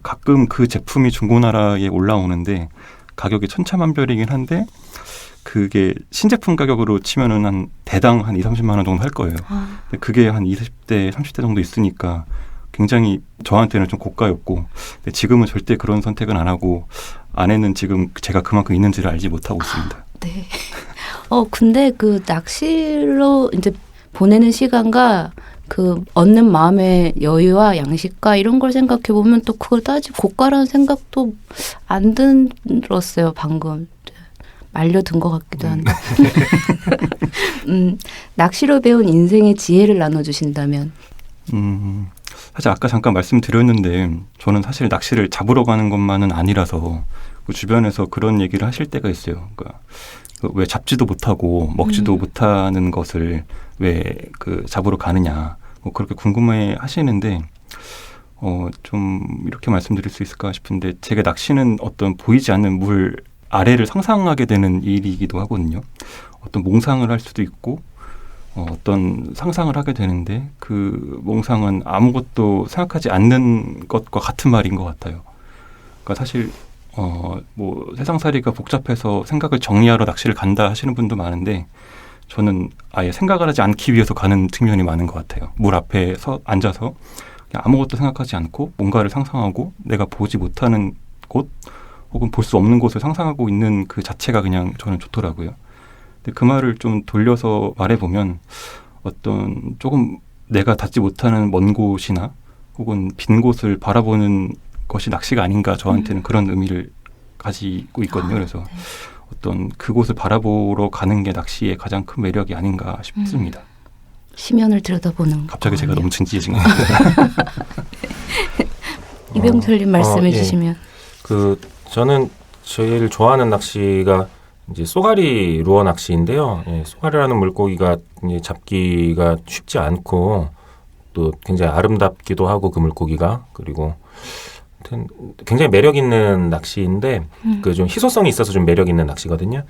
가끔 그 제품이 중고나라에 올라오는데 가격이 천차만별이긴 한데 그게 신제품 가격으로 치면은 한 대당 한 2, 30만 원 정도 할 거예요. 근데 그게 한 20대, 30대 정도 있으니까 굉장히 저한테는 좀 고가였고 근데 지금은 절대 그런 선택은 안 하고 아내는 지금 제가 그만큼 있는지를 알지 못하고 있습니다. 네. 근데 그 낚시로 이제 보내는 시간과 그 얻는 마음의 여유와 양식과 이런 걸 생각해 보면 또 그걸 따지고 고가라는 생각도 안 들었어요. 방금 말려든 것 같기도 한데. 낚시로 배운 인생의 지혜를 나눠주신다면? 사실 아까 잠깐 말씀드렸는데 저는 사실 낚시를 잡으러 가는 것만은 아니라서 그 주변에서 그런 얘기를 하실 때가 있어요. 그러니까 왜 잡지도 못하고 먹지도 못하는 것을 왜 그 잡으러 가느냐 뭐 그렇게 궁금해 하시는데 좀 이렇게 말씀드릴 수 있을까 싶은데 제가 낚시는 어떤 보이지 않는 물 아래를 상상하게 되는 일이기도 하거든요. 어떤 몽상을 할 수도 있고 어떤 상상을 하게 되는데 그 몽상은 아무것도 생각하지 않는 것과 같은 말인 것 같아요. 그러니까 사실 뭐 세상살이가 복잡해서 생각을 정리하러 낚시를 간다 하시는 분도 많은데 저는 아예 생각을 하지 않기 위해서 가는 측면이 많은 것 같아요. 물 앞에 앉아서 그냥 아무것도 생각하지 않고 뭔가를 상상하고 내가 보지 못하는 곳 혹은 볼 수 없는 곳을 상상하고 있는 그 자체가 그냥 저는 좋더라고요. 근데 그 말을 좀 돌려서 말해보면 어떤 조금 내가 닿지 못하는 먼 곳이나 혹은 빈 곳을 바라보는 것이 낚시가 아닌가 저한테는 그런 의미를 가지고 있거든요. 그래서 어떤 그곳을 바라보러 가는 게 낚시의 가장 큰 매력이 아닌가 싶습니다. 시면을 들여다보는 갑자기 제가 너무 진지해진 것 같아요. 이병철님 말씀해 예. 주시면. 저는 제일 좋아하는 낚시가 이제 쏘가리 루어 낚시인데요. 예, 쏘가리라는 물고기가 이제 잡기가 쉽지 않고 또 굉장히 아름답기도 하고 그 물고기가 그리고 굉장히 매력 있는 낚시인데 그 좀 희소성이 있어서 좀 매력 있는 낚시거든요.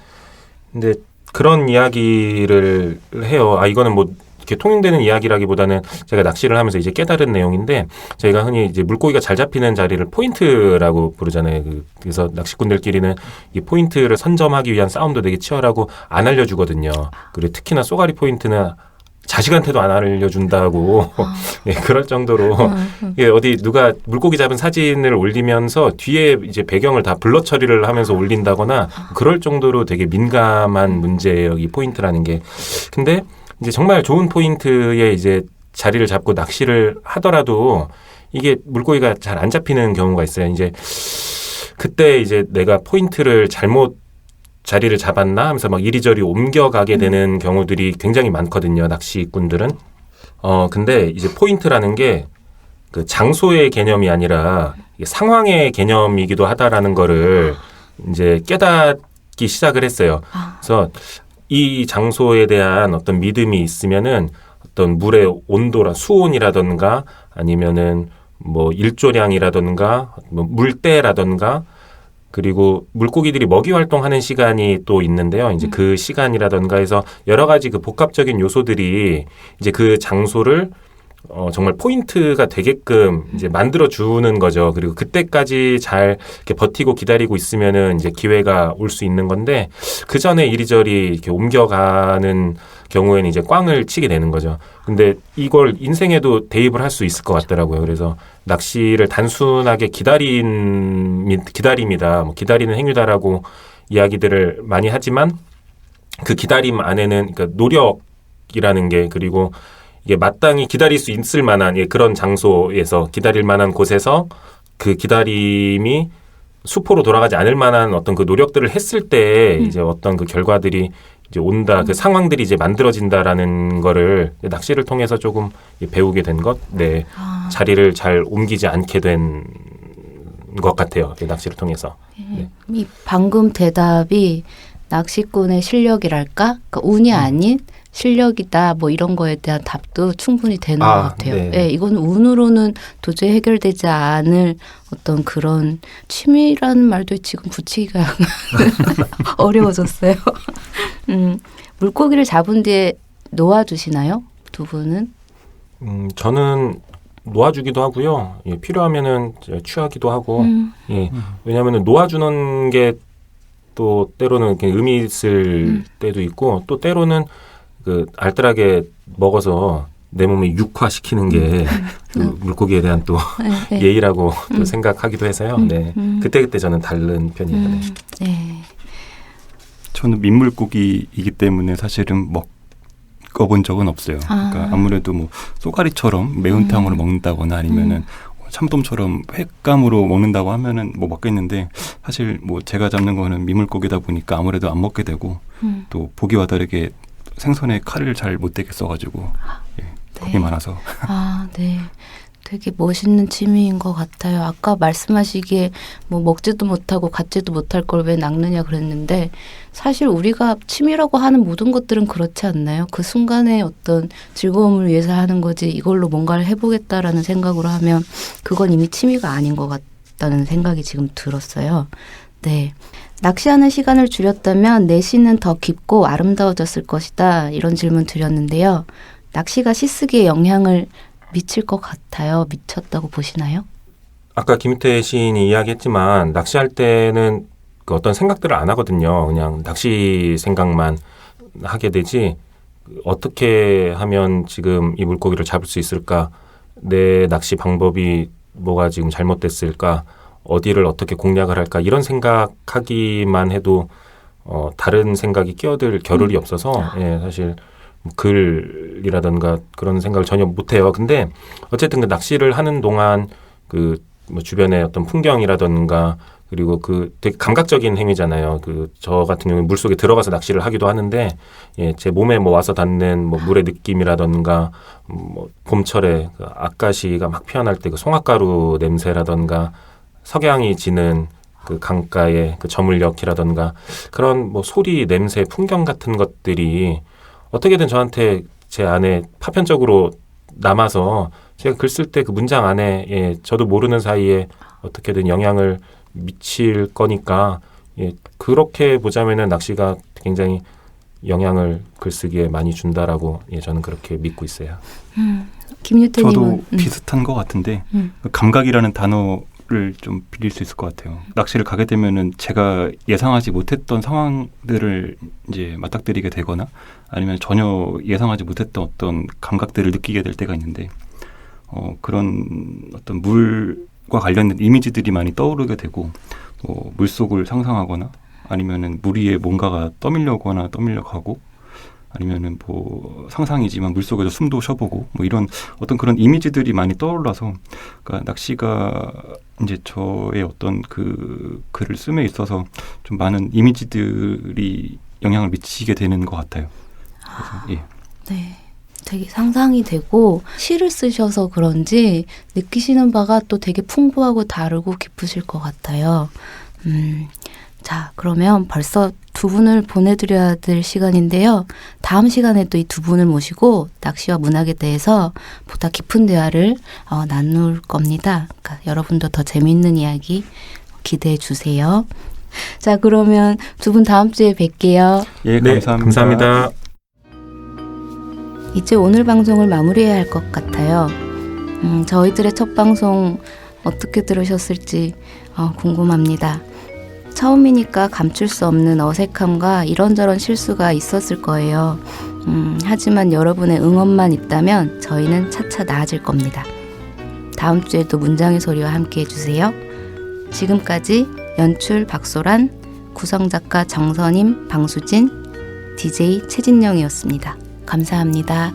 근데 그런 이야기를 해요. 이거는 뭐 이렇게 통용되는 이야기라기보다는 제가 낚시를 하면서 이제 깨달은 내용인데 저희가 흔히 이제 물고기가 잘 잡히는 자리를 포인트라고 부르잖아요. 그래서 낚시꾼들끼리는 이 포인트를 선점하기 위한 싸움도 되게 치열하고 안 알려주거든요. 그리고 특히나 쏘가리 포인트는 자식한테도 안 알려준다고 예, 그럴 정도로 예, 어디 누가 물고기 잡은 사진을 올리면서 뒤에 이제 배경을 다 블러 처리를 하면서 올린다거나 그럴 정도로 되게 민감한 문제예요. 이 포인트라는 게. 근데 이제 정말 좋은 포인트에 이제 자리를 잡고 낚시를 하더라도 이게 물고기가 잘 안 잡히는 경우가 있어요. 이제 그때 이제 내가 포인트를 잘못 자리를 잡았나 하면서 막 이리저리 옮겨가게 되는 경우들이 굉장히 많거든요. 낚시꾼들은. 근데 이제 포인트라는 게 그 장소의 개념이 아니라 상황의 개념이기도 하다라는 거를 이제 깨닫기 시작을 했어요. 그래서 이 장소에 대한 어떤 믿음이 있으면은 어떤 물의 온도라 수온이라든가 아니면은 뭐 일조량이라든가 뭐 물때라든가 그리고 물고기들이 먹이 활동하는 시간이 또 있는데요. 이제 그 시간이라든가 해서 여러 가지 그 복합적인 요소들이 이제 그 장소를 정말 포인트가 되게끔 이제 만들어 주는 거죠. 그리고 그때까지 잘 이렇게 버티고 기다리고 있으면은 이제 기회가 올 수 있는 건데 그 전에 이리저리 이렇게 옮겨가는 경우에는 이제 꽝을 치게 되는 거죠. 근데 이걸 인생에도 대입을 할 수 있을 것 같더라고요. 그래서 낚시를 단순하게 기다림이다, 뭐 기다리는 행위다라고 이야기들을 많이 하지만 그 기다림 안에는 그러니까 노력이라는 게 그리고 이게 마땅히 기다릴 수 있을 만한 그런 장소에서 기다릴 만한 곳에서 그 기다림이 수포로 돌아가지 않을 만한 어떤 그 노력들을 했을 때 이제 어떤 그 결과들이 이제 온다, 그 상황들이 이제 만들어진다라는 거를 낚시를 통해서 조금 배우게 된 것, 네, 자리를 잘 옮기지 않게 된 것 같아요. 낚시를 통해서. 네. 이 방금 대답이 낚시꾼의 실력이랄까? 그러니까 운이 아닌 실력이다, 뭐 이런 거에 대한 답도 충분히 되는 것 같아요. 네. 네, 이건 운으로는 도저히 해결되지 않을 어떤 그런 취미라는 말도 지금 붙이기가 어려워졌어요. 물고기를 잡은 뒤에 놓아주시나요? 두 분은? 저는 놓아주기도 하고요. 예, 필요하면은 취하기도 하고. 예, 왜냐하면 놓아주는 게 또 때로는 의미 있을 때도 있고 또 때로는 그 알뜰하게 먹어서 내 몸에 육화시키는 게 그 물고기에 대한 또 네. 예의라고 또 생각하기도 해서요. 네, 그때 저는 다른 편이에요. 네. 네. 저는 민물고기이기 때문에 사실은 먹어본 적은 없어요. 그러니까 아무래도 뭐 쏘가리처럼 매운탕으로 먹는다거나 아니면은 참돔처럼 횟감으로 먹는다고 하면은 뭐 먹겠는데 사실 뭐 제가 잡는 거는 민물고기다 보니까 아무래도 안 먹게 되고 또 보기와 다르게 생선에 칼을 잘 못 대게 써가지고 겁이 많아서. 네. 되게 멋있는 취미인 것 같아요. 아까 말씀하시기에 뭐 먹지도 못하고 갖지도 못할 걸 왜 낚느냐 그랬는데 사실 우리가 취미라고 하는 모든 것들은 그렇지 않나요? 그 순간의 어떤 즐거움을 위해서 하는 거지 이걸로 뭔가를 해보겠다라는 생각으로 하면 그건 이미 취미가 아닌 것 같다는 생각이 지금 들었어요. 네. 낚시하는 시간을 줄였다면 내쉬는 더 깊고 아름다워졌을 것이다. 이런 질문 드렸는데요. 낚시가 시쓰기에 영향을 미칠 것 같아요. 미쳤다고 보시나요? 아까 김태 시인이 이야기했지만 낚시할 때는 그 어떤 생각들을 안 하거든요. 그냥 낚시 생각만 하게 되지 어떻게 하면 지금 이 물고기를 잡을 수 있을까? 내 낚시 방법이 뭐가 지금 잘못됐을까? 어디를 어떻게 공략을 할까? 이런 생각하기만 해도 다른 생각이 끼어들 겨를이 없어서 사실 글이라든가 그런 생각을 전혀 못해요. 근데 어쨌든 그 낚시를 하는 동안 그 뭐 주변의 어떤 풍경이라든가 그리고 그 되게 감각적인 행위잖아요. 그 저 같은 경우는 물속에 들어가서 낚시를 하기도 하는데 제 몸에 뭐 와서 닿는 뭐 물의 느낌이라든가 뭐 봄철에 그 아까시가 막 피어날 때 그 송화가루 냄새라든가 석양이 지는 그 강가의 그 저물녘이라든가 그런 뭐 소리, 냄새, 풍경 같은 것들이 어떻게든 저한테 제 안에 파편적으로 남아서 제가 글 쓸 때 그 문장 안에 저도 모르는 사이에 어떻게든 영향을 미칠 거니까 그렇게 보자면은 낚시가 굉장히 영향을 글쓰기에 많이 준다라고 저는 그렇게 믿고 있어요. 김유태님은 저도 비슷한 것 같은데 감각이라는 단어를 좀 빌릴 수 있을 것 같아요. 낚시를 가게 되면은 제가 예상하지 못했던 상황들을 이제 맞닥뜨리게 되거나 아니면 전혀 예상하지 못했던 어떤 감각들을 느끼게 될 때가 있는데 그런 어떤 물과 관련된 이미지들이 많이 떠오르게 되고 물속을 상상하거나 아니면은 물 위에 뭔가가 떠밀려거나 떠밀려가고 아니면은 뭐 상상이지만 물속에서 숨도 쉬어보고 뭐 이런 어떤 그런 이미지들이 많이 떠올라서 그러니까 낚시가 이제 저의 어떤 그 글을 씀에 있어서 좀 많은 이미지들이 영향을 미치게 되는 것 같아요. 그래서, 네. 되게 상상이 되고 시를 쓰셔서 그런지 느끼시는 바가 또 되게 풍부하고 다르고 깊으실 것 같아요. 자, 그러면 벌써 두 분을 보내드려야 될 시간인데요. 다음 시간에 또 이 두 분을 모시고 낚시와 문학에 대해서 보다 깊은 대화를 나눌 겁니다. 그러니까 여러분도 더 재미있는 이야기 기대해 주세요. 자, 그러면 두 분 다음 주에 뵐게요. 예, 네, 감사합니다. 감사합니다. 이제 오늘 방송을 마무리해야 할 것 같아요. 저희들의 첫 방송 어떻게 들으셨을지 궁금합니다. 처음이니까 감출 수 없는 어색함과 이런저런 실수가 있었을 거예요. 하지만 여러분의 응원만 있다면 저희는 차차 나아질 겁니다. 다음 주에도 문장의 소리와 함께 해주세요. 지금까지 연출 박소란, 구성작가 정선임, 방수진, DJ 최진영이었습니다. 감사합니다.